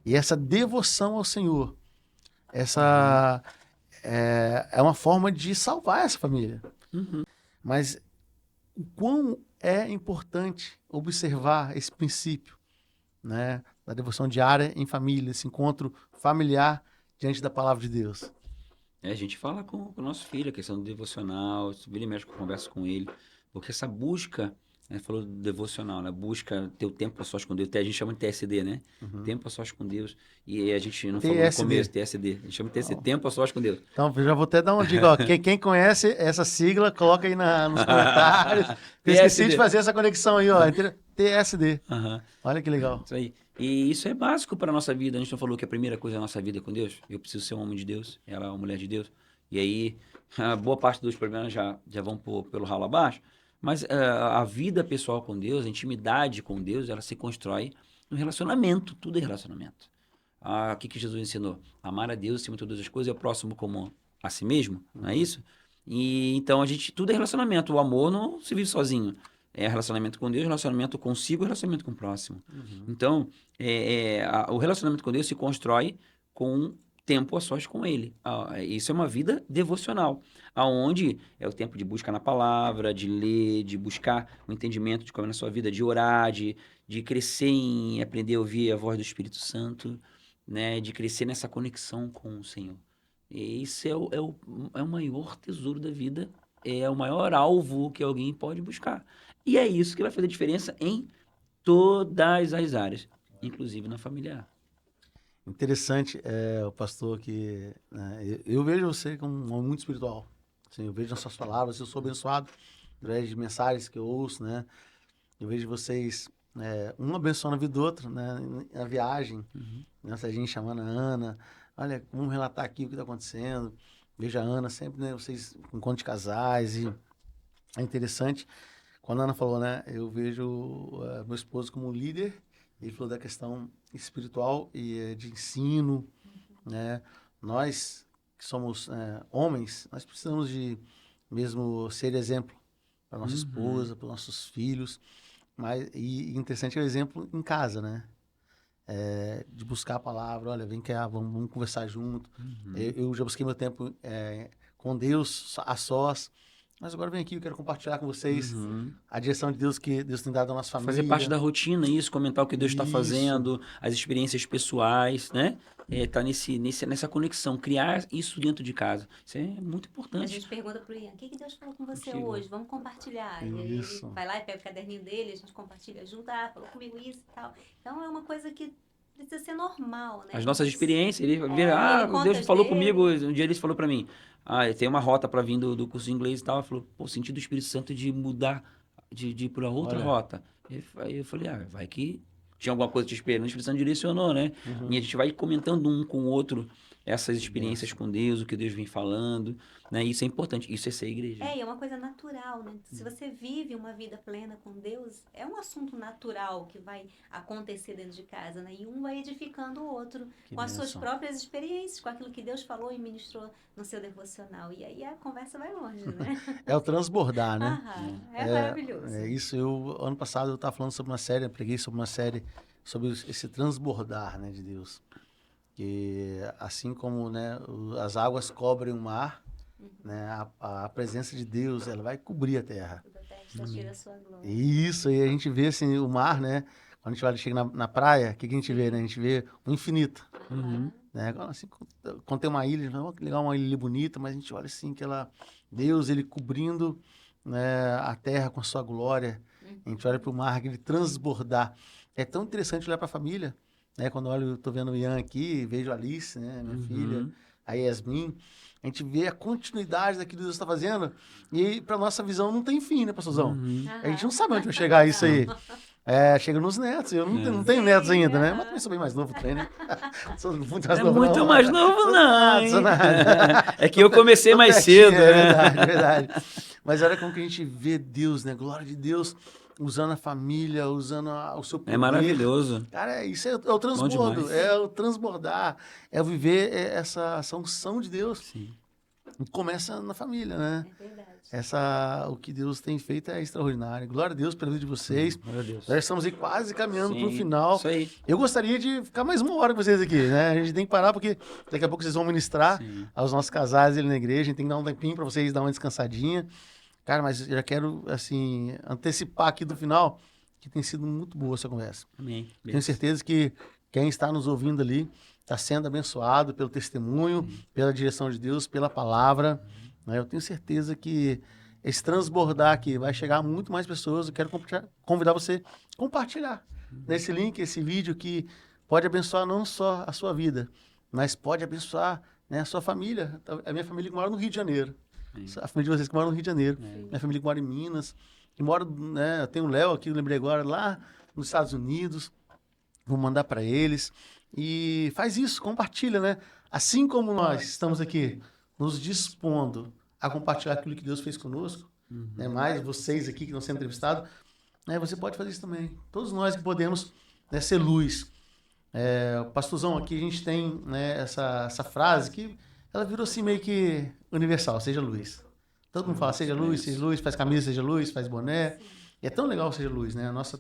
E essa devoção ao Senhor, essa é uma forma de salvar essa família. Mas o quão é importante observar esse princípio, né, da devoção diária em família, esse encontro familiar diante da palavra de Deus. A gente fala com o nosso filho, a questão do devocional, vira e mexe, conversa com ele, porque essa busca, né, falou do devocional, né, busca ter o tempo a sós com Deus, a gente chama de TSD, né? Tempo a sós com Deus, e a gente não falou no começo, TSD, a gente chama de TSD, tempo a sós com Deus. Então, eu já vou até dar uma dica, ó, quem conhece essa sigla, coloca aí nos comentários. Eu esqueci de fazer essa conexão aí, ó, TSD. Olha que legal. Isso aí. E isso é básico para a nossa vida. A gente não falou que a primeira coisa da nossa vida é com Deus? Eu preciso ser um homem de Deus, ela é uma mulher de Deus. E aí, a boa parte dos problemas já vão pelo ralo abaixo. Mas a vida pessoal com Deus, a intimidade com Deus, ela se constrói no relacionamento. Tudo é relacionamento. O que Jesus ensinou? Amar a Deus acima de todas as coisas e ao próximo como a si mesmo, não é isso? E então, tudo é relacionamento. O amor não se vive sozinho. É relacionamento com Deus, relacionamento consigo, relacionamento com o próximo. Então, o relacionamento com Deus se constrói com tempo a sós com Ele. Isso é uma vida devocional, aonde é o tempo de busca na palavra, de ler, de buscar o entendimento de como é na sua vida, de orar, de crescer em aprender a ouvir a voz do Espírito Santo, né, de crescer nessa conexão com o Senhor. E isso é o maior tesouro da vida, é o maior alvo que alguém pode buscar. E é isso que vai fazer diferença em todas as áreas, inclusive na familiar. Interessante, o pastor, que né, eu vejo você como um homem muito espiritual. Assim, eu vejo nas suas palavras, eu sou abençoado através de mensagens que eu ouço, né? Eu vejo vocês, um abençoando a vida do outro, né? Na viagem, né? A gente chamando a Ana, olha, vamos relatar aqui o que está acontecendo. vejo a Ana sempre, né? Vocês encontram de casais e é interessante. Quando a Ana falou, né? Eu vejo meu esposo como um líder. Ele falou da questão espiritual e de ensino, né? Nós que somos homens, nós precisamos de mesmo ser exemplo para nossa esposa, para nossos filhos. Mas, e interessante é o exemplo em casa, né? De buscar a palavra, olha, vem cá, vamos conversar junto. Eu já busquei meu tempo com Deus, a sós, mas agora vem aqui, eu quero compartilhar com vocês a direção de Deus que Deus tem dado à nossa família. Fazer parte da rotina, isso, comentar o que Deus está fazendo, as experiências pessoais, né? Tá nessa conexão, criar isso dentro de casa. Isso é muito A importante. gente pergunta pro Ian, o que Deus falou com você Contigo. hoje? Vamos compartilhar. E aí Isso. ele vai lá e pega o caderninho dele, a gente compartilha junto, falou comigo isso e tal. Então é uma coisa que precisa ser normal, né? As nossas experiências, ele vira, ele conta Deus as falou dele. comigo, um dia ele falou pra mim, tem uma rota pra vir do curso de inglês e tal, ele falou, pô, senti do Espírito Santo de mudar, de ir pra outra Olha. rota. Aí eu falei, vai que tinha alguma coisa te esperando, o Espírito Santo direcionou, né? E a gente vai comentando um com o outro essas experiências com Deus, o que Deus vem falando, né? Isso é importante, isso é ser igreja. E é uma coisa natural, né? Se você vive uma vida plena com Deus, é um assunto natural que vai acontecer dentro de casa, né? E um vai edificando o outro com as suas próprias experiências, com aquilo que Deus falou e ministrou no seu devocional. E aí a conversa vai longe, né? É o transbordar, né? Maravilhoso. Isso, ano passado eu estava falando sobre uma série, eu preguei sobre uma série sobre esse transbordar, né, de Deus. Que assim como, né, as águas cobrem o mar, né, a presença de Deus, ela vai cobrir a terra. Toda a terra está cheia da sua glória. Isso, aí a gente vê assim, o mar, né? Quando a gente chega na praia, o que a gente vê, né? A gente vê o infinito. Né? Assim, quando tem uma ilha, a gente fala, que legal, uma ilha bonita, mas a gente olha assim, Deus, ele cobrindo, né, a terra com a sua glória. A gente olha para o mar, ele transbordar. É tão interessante olhar para a família, né? Quando eu tô vendo o Ian aqui, vejo a Alice, né, minha filha, a Yasmin, a gente vê a continuidade daquilo que Deus está fazendo, e aí, para nossa visão, não tem fim, né, pastorzão? A gente não sabe onde vai chegar isso aí. Chega nos netos, eu não tenho netos ainda, né? Mas também sou bem mais novo também, né? Sou muito mais novo, muito não. mais novo, não. Sou nada. É que eu comecei mais cedo, né? Verdade. Mas olha como que a gente vê Deus, né? Glória de Deus, usando a família, usando o seu poder. É maravilhoso. Cara, isso é o transbordo, é o transbordar, é o viver essa unção de Deus. Sim. Começa na família, né? É verdade. O que Deus tem feito é extraordinário. Glória a Deus pela vida de vocês. Glória a Deus. Nós estamos aí quase caminhando para o Sim, final. isso aí. Eu gostaria de ficar mais uma hora com vocês aqui, né? A gente tem que parar porque daqui a pouco vocês vão ministrar aos nossos casais ali na igreja. A gente tem que dar um tempinho para vocês dar uma descansadinha. Cara, mas eu já quero, assim, antecipar aqui do final que tem sido muito boa essa conversa. Amém. Tenho certeza que quem está nos ouvindo ali está sendo abençoado pelo testemunho, pela direção de Deus, pela palavra. Né? Eu tenho certeza que esse transbordar aqui vai chegar a muito mais pessoas. Eu quero convidar você a compartilhar nesse link, esse vídeo que pode abençoar não só a sua vida, mas pode abençoar, né, a sua família. A minha família que mora no Rio de Janeiro. A família de vocês que mora no Rio de Janeiro. Minha família que mora em Minas. Que mora, né, tem o Léo aqui, eu lembrei agora, lá nos Estados Unidos. Vou mandar para eles. E faz isso, compartilha, né? Assim como nós estamos aqui nos dispondo a compartilhar aquilo que Deus fez conosco, né? Mais vocês aqui que estão sendo entrevistados, né? Você pode fazer isso também. Todos nós que podemos, né, ser luz. Pastorzão, aqui a gente tem, né, essa frase que ela virou assim meio que universal, seja luz. Todo mundo fala, seja luz, faz camisa, seja luz, faz boné. E é tão legal seja luz, né? Nossa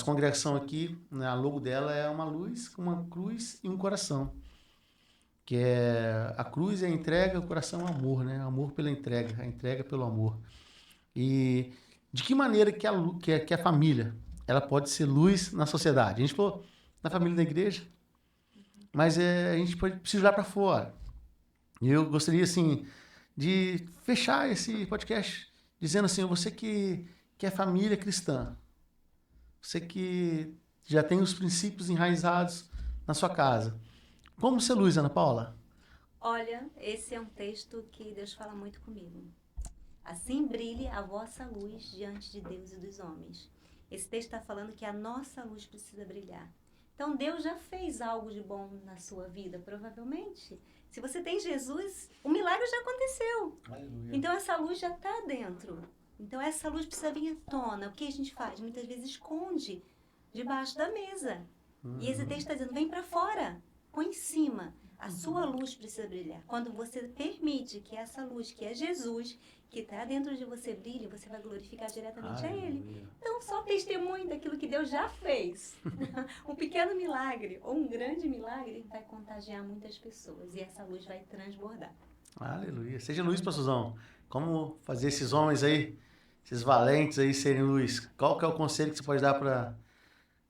congregação aqui, né, a logo dela é uma luz, uma cruz e um coração. Que é a cruz é a entrega, o coração é o amor, né? Amor pela entrega, a entrega pelo amor. E de que maneira que a família ela pode ser luz na sociedade? A gente falou na família da igreja, mas a gente precisa olhar para fora. E eu gostaria, assim, de fechar esse podcast dizendo assim, você que é família cristã, você que já tem os princípios enraizados na sua casa. Como ser luz, Ana Paula? Olha, esse é um texto que Deus fala muito comigo. Assim brilhe a vossa luz diante de Deus e dos homens. Esse texto está falando que a nossa luz precisa brilhar. Então, Deus já fez algo de bom na sua vida, provavelmente. Se você tem Jesus, o milagre já aconteceu. Aleluia. Então essa luz já está dentro. Então essa luz precisa vir à tona. O que a gente faz? Muitas vezes esconde debaixo da mesa. E esse texto está dizendo, vem para fora, põe em cima. A sua luz precisa brilhar. Quando você permite que essa luz, que é Jesus, que está dentro de você brilhe, você vai glorificar diretamente a Ele. Então, só testemunho daquilo que Deus já fez. Um pequeno milagre ou um grande milagre vai contagiar muitas pessoas. E essa luz vai transbordar. Aleluia. Seja luz, pastorzão. Como fazer esses homens aí, esses valentes aí serem luz? Qual que é o conselho que você pode dar para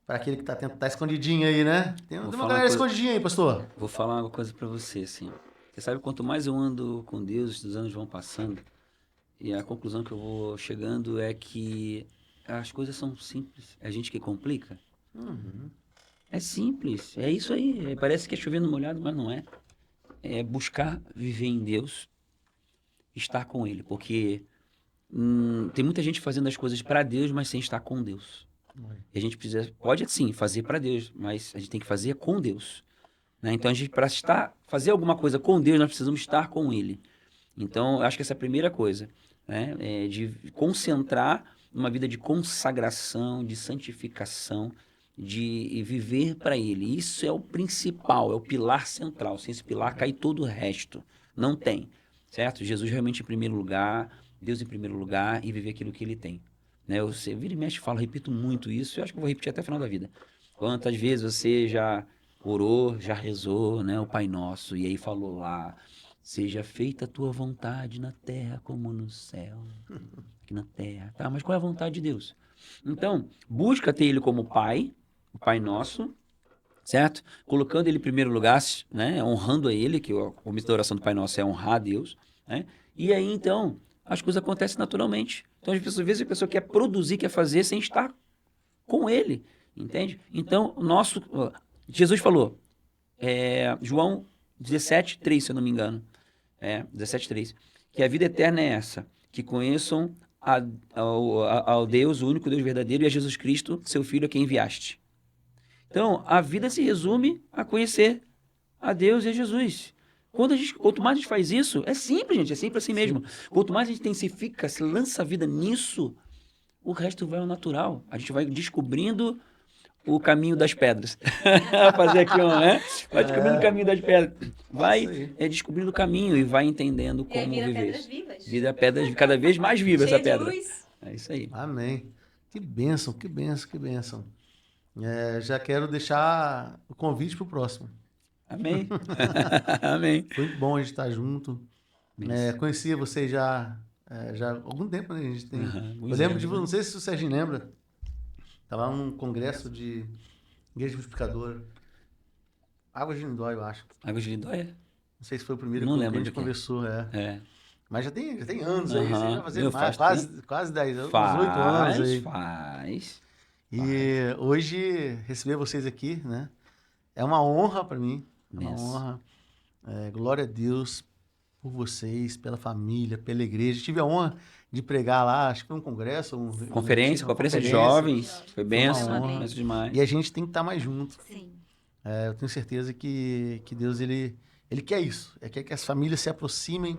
aquele que tá escondidinho aí, né? Tem uma galera escondidinha aí, pastor. Vou falar uma coisa pra você, assim. Você sabe, quanto mais eu ando com Deus, os anos vão passando, e a conclusão que eu vou chegando é que as coisas são simples. É a gente que complica. É simples, é isso aí. Parece que é chovendo molhado, mas não é. É buscar viver em Deus, estar com Ele. Porque tem muita gente fazendo as coisas para Deus, mas sem estar com Deus. E a gente pode sim fazer para Deus, mas a gente tem que fazer com Deus, né? Então, para fazer alguma coisa com Deus, nós precisamos estar com Ele. Então, eu acho que essa é a primeira coisa, né? É de concentrar uma vida de consagração, de santificação, de viver para Ele. Isso é o principal, é o pilar central. Sem esse pilar, cai todo o resto. Não tem, certo? Jesus realmente em primeiro lugar, Deus em primeiro lugar e viver aquilo que Ele tem. Né? Você vira e mexe, fala, repito muito isso, eu acho que eu vou repetir até o final da vida. Quantas vezes você já orou, já rezou, né, o Pai Nosso, e aí falou lá, seja feita a tua vontade na terra como no céu, aqui na terra, tá? Mas qual é a vontade de Deus? Então, busca ter Ele como Pai, o Pai Nosso, certo? Colocando Ele em primeiro lugar, né, honrando a Ele, que o começo da oração do Pai Nosso é honrar a Deus, né? E aí, então, as coisas acontecem naturalmente. Então, às vezes, a pessoa quer produzir, quer fazer sem estar com Ele, entende? Então, Jesus falou, João 17:3, se eu não me engano, 17:3, que a vida eterna é essa, que conheçam ao Deus, o único Deus verdadeiro, e a Jesus Cristo, seu Filho, a quem enviaste. Então, a vida se resume a conhecer a Deus e a Jesus. Quanto mais a gente faz isso, é simples, gente, é simples assim mesmo. Quanto mais a gente intensifica, se lança a vida nisso, o resto vai ao natural. A gente vai descobrindo o caminho das pedras. Fazer aqui né? Vai descobrindo o caminho das pedras. Vai descobrindo o caminho e vai entendendo como vira viver. Pedras vivas. Vira pedras cada vez mais vivas essa pedra. Luz. É isso aí. Amém. Que bênção, que bênção, que bênção. Já quero deixar o convite para o próximo. Amém. Amém. Foi muito bom a gente estar junto. Conhecia vocês já há algum tempo, né? A gente tem... eu lembro de... Não sei se o Serginho lembra. Estava num congresso de Igreja Multiplicadora. Águas de Lindóia, eu acho. Águas de Lindóia? Não sei se foi o primeiro que a gente conversou. Mas já tem anos aí. Você já fazendo quase 10 anos, uns 8 anos aí. Faz. E hoje, receber vocês aqui, né? É uma honra para mim. É uma honra. Glória a Deus por vocês, pela família, pela igreja. Tive a honra de pregar lá, acho que foi um congresso. Conferência de jovens. Foi benção demais. E a gente tem que estar mais junto. Sim. Eu tenho certeza que Deus, ele quer isso. Quer que as famílias se aproximem,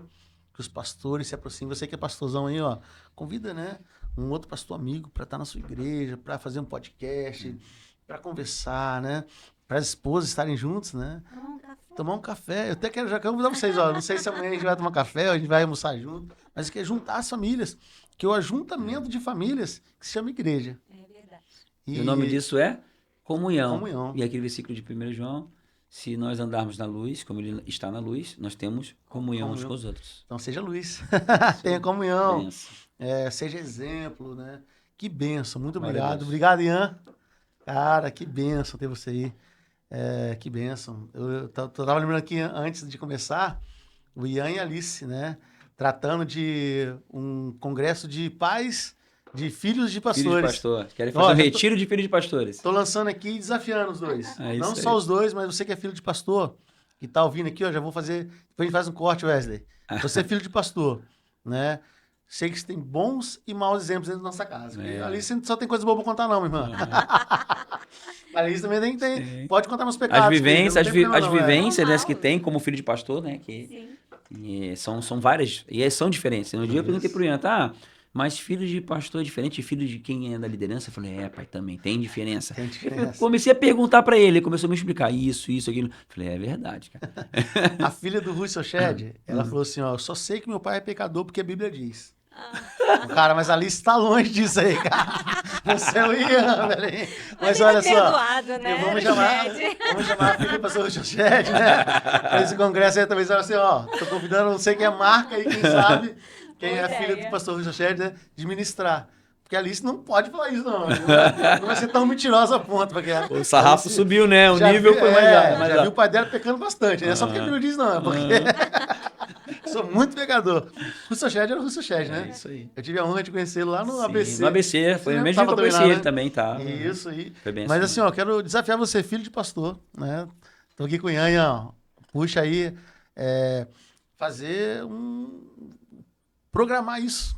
que os pastores se aproximem. Você que é pastorzão aí, ó, convida, né, um outro pastor amigo para estar na sua igreja, para fazer um podcast, para conversar, né? Para as esposas estarem juntos, né? Tomar um café. Eu até quero já convidar vocês, ó. Não sei se amanhã a gente vai tomar café ou a gente vai almoçar junto, mas quer juntar as famílias. Que é o ajuntamento de famílias que se chama igreja. É verdade. E o nome disso é comunhão. E aquele versículo de 1 João, se nós andarmos na luz, como ele está na luz, nós temos comunhão uns com os outros. Então seja luz. Tenha comunhão. Seja exemplo, né? Que bênção. Muito obrigado. Obrigado, Ian. Cara, que bênção ter você aí. Que bênção. Eu tava lembrando aqui, antes de começar, o Ian e a Alice, né? Tratando de um congresso de pais de filhos de pastores. Filhos de pastor. Querem fazer um retiro de filhos de pastores. Estou lançando aqui e desafiando os dois. Não só os dois, mas você que é filho de pastor, que está ouvindo aqui, ó, já vou fazer... Depois a gente faz um corte, Wesley. Você é filho de pastor, né? sei que você tem bons e maus exemplos dentro da nossa casa. Porque É. ali você só tem coisa boa pra contar, não, minha irmã. Ali também tem. Sim. Pode contar meus pecados. As querido, vivências, não tem problema, as não, vivências, né, Normal. que tem como filho de pastor, né? Que Sim. são várias. E são diferentes. Um dia eu perguntei Isso. pro Ian, tá? Mas filho de pastor é diferente de filho de quem é da liderança? Eu falei, pai, também tem diferença. Tem Eu diferença. comecei a perguntar pra ele começou a me explicar isso, aquilo. Eu falei, é verdade, cara. A filha do Russell Shedd, ela falou assim, ó, eu só sei que meu pai é pecador porque a Bíblia diz. Cara, mas a Alice tá longe disso aí, cara. Você é o Ian, velho. Mas olha só, Perdoado, né? vamos chamar a filha do pastor Russell Shedd, né? Pra esse congresso aí, talvez ela assim, ó, tô convidando, não sei quem é Marca aí, quem sabe, quem é a filha do pastor Russell Shedd, né, de ministrar. Porque a Alice não pode falar isso, não. Não vai ser tão mentirosa a ponto. Porque O sarrafo Alice subiu, né? O já nível viu- foi mais alto. já viu o pai dela pecando bastante. Não é só porque a Bíblia diz, não. É porque sou muito pecador. Russell Shedd era o Russell Shedd, né? É isso aí. Eu tive a honra de conhecê-lo lá no Sim, ABC. No ABC, foi Você o mesmo tava dia que eu também conheci lá, ele né? também, tá? Isso aí. Foi bem Mas assim, assim, ó, quero desafiar você, filho de pastor, né? Tô aqui com o Ian, ó. Puxa aí, fazer programar isso,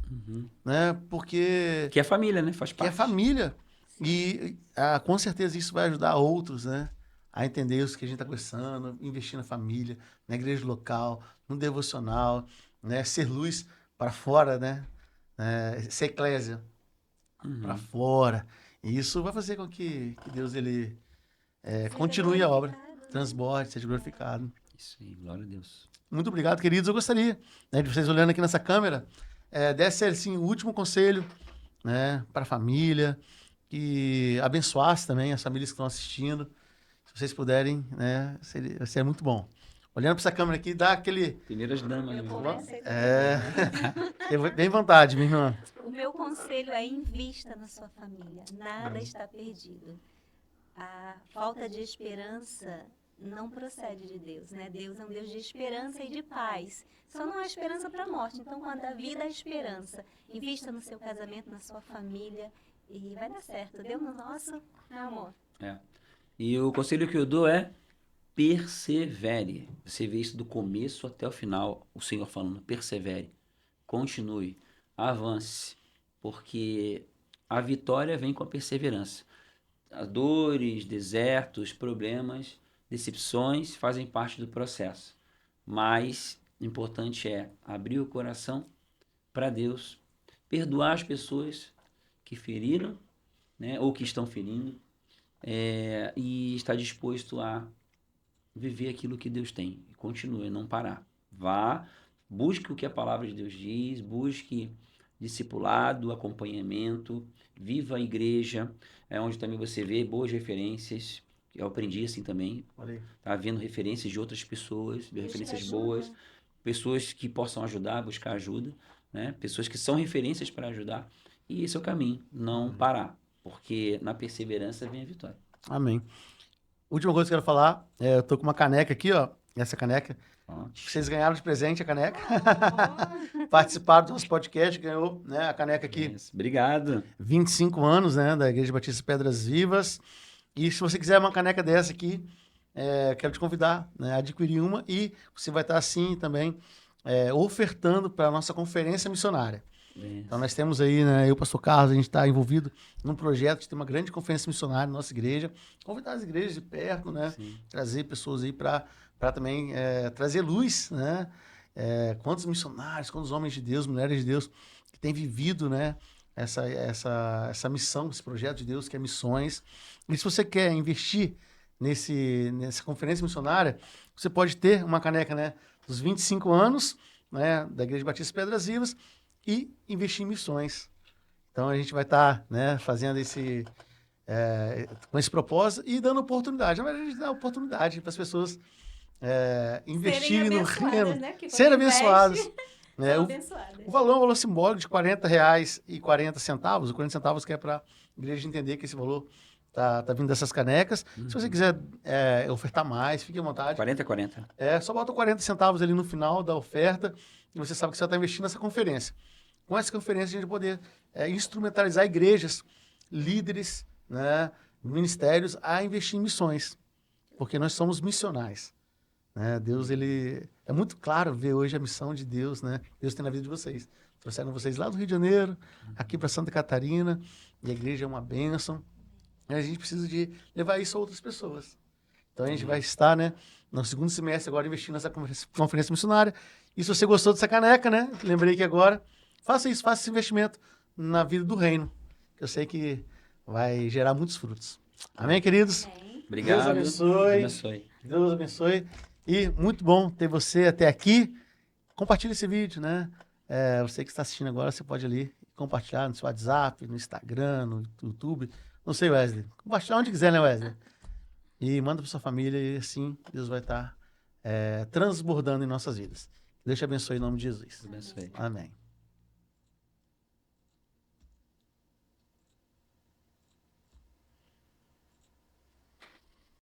né? Porque Que é família, né? Faz que é parte. família. E com certeza isso vai ajudar outros, né? A entender isso que a gente está conversando, investir na família, na igreja local, no devocional, né? Ser luz para fora, né? Ser eclésia para fora. E isso vai fazer com que Deus ele continue a obra, transborde, seja glorificado. Isso aí, glória a Deus. Muito obrigado, queridos. Eu gostaria, né, de vocês olhando aqui nessa câmera, desse assim, o último conselho, né, para a família, que abençoasse também as famílias que estão assistindo. Se vocês puderem, né, seria muito bom. Olhando para essa câmera aqui, dá aquele... Primeiras damas, né? Eu comecei. Bem vontade, minha irmã. O meu conselho é invista na sua família. Nada está perdido. A falta de esperança não procede de Deus, né? Deus é um Deus de esperança e de paz. Só não há esperança para a morte. Então, quando a vida é esperança, invista no seu casamento, na sua família e vai dar certo. Deus no nosso, meu amor. E o conselho que eu dou é persevere. Você vê isso do começo até o final, o Senhor falando, persevere, continue, avance, porque a vitória vem com a perseverança. As dores, desertos, problemas, decepções fazem parte do processo. Mas o importante é abrir o coração para Deus, perdoar as pessoas que feriram, né, ou que estão ferindo, e estar disposto a viver aquilo que Deus tem. Continue, não parar. Vá, busque o que a palavra de Deus diz, busque discipulado, acompanhamento, viva a igreja, onde também você vê boas referências. Eu aprendi assim também. Tá vendo referências de outras pessoas, referências boas, pessoas que possam ajudar, buscar ajuda, né? Pessoas que são referências para ajudar. E esse é o caminho, não parar, porque na perseverança vem a vitória. Amém. Última coisa que eu quero falar, eu tô com uma caneca aqui, ó. Essa caneca. Vocês ganharam de presente a caneca. Participaram do nosso podcast, ganhou, né, a caneca aqui. Obrigado. 25 anos, né, da Igreja Batista Pedras Vivas. E se você quiser uma caneca dessa aqui, quero te convidar, né, a adquirir uma. E você vai estar assim também ofertando para a nossa conferência missionária. Então nós temos aí, né, eu e o pastor Carlos, a gente está envolvido num projeto de ter uma grande conferência missionária na nossa igreja, convidar as igrejas de perto, né, trazer pessoas aí para também trazer luz, né, quantos missionários, quantos homens de Deus, mulheres de Deus que têm vivido, né, essa missão, esse projeto de Deus que é missões. E se você quer investir nessa conferência missionária, você pode ter uma caneca, né, dos 25 anos, né, da Igreja Batista Pedras Vivas, e investir em missões. Então a gente vai estar, né, fazendo com esse propósito e dando oportunidade. Na verdade, a gente dá oportunidade para as pessoas investirem no reino, né? serem abençoadas. Né? Abençoadas. O valor é um valor simbólico de R$40,40. O 40 centavos que é para a igreja entender que esse valor tá vindo dessas canecas. Se você quiser ofertar mais, fique à vontade. 40. Só bota 40 centavos ali no final da oferta e você sabe que você está investindo nessa conferência. Com essa conferência, a gente vai poder instrumentalizar igrejas, líderes, né, ministérios a investir em missões. Porque nós somos missionais. né? Deus, ele... É muito claro ver hoje a missão de Deus, né? Deus tem na vida de vocês. Trouxeram vocês lá do Rio de Janeiro, aqui para Santa Catarina, e a igreja é uma bênção. E a gente precisa de levar isso a outras pessoas. Então, a gente vai estar, né, no segundo semestre agora investindo nessa conferência missionária. E se você gostou dessa caneca, né? Lembrei que agora, faça isso, faça esse investimento na vida do reino. Que eu sei que vai gerar muitos frutos. Amém, queridos? Amém. Obrigado. Deus abençoe. Deus abençoe. Deus abençoe. E muito bom ter você até aqui. Compartilhe esse vídeo, né? Você que está assistindo agora, você pode ali compartilhar no seu WhatsApp, no Instagram, no YouTube. Não sei, Wesley. Compartilhar onde quiser, né, Wesley? E manda para sua família e assim Deus vai estar transbordando em nossas vidas. Deus te abençoe em nome de Jesus. Deus abençoe. Amém.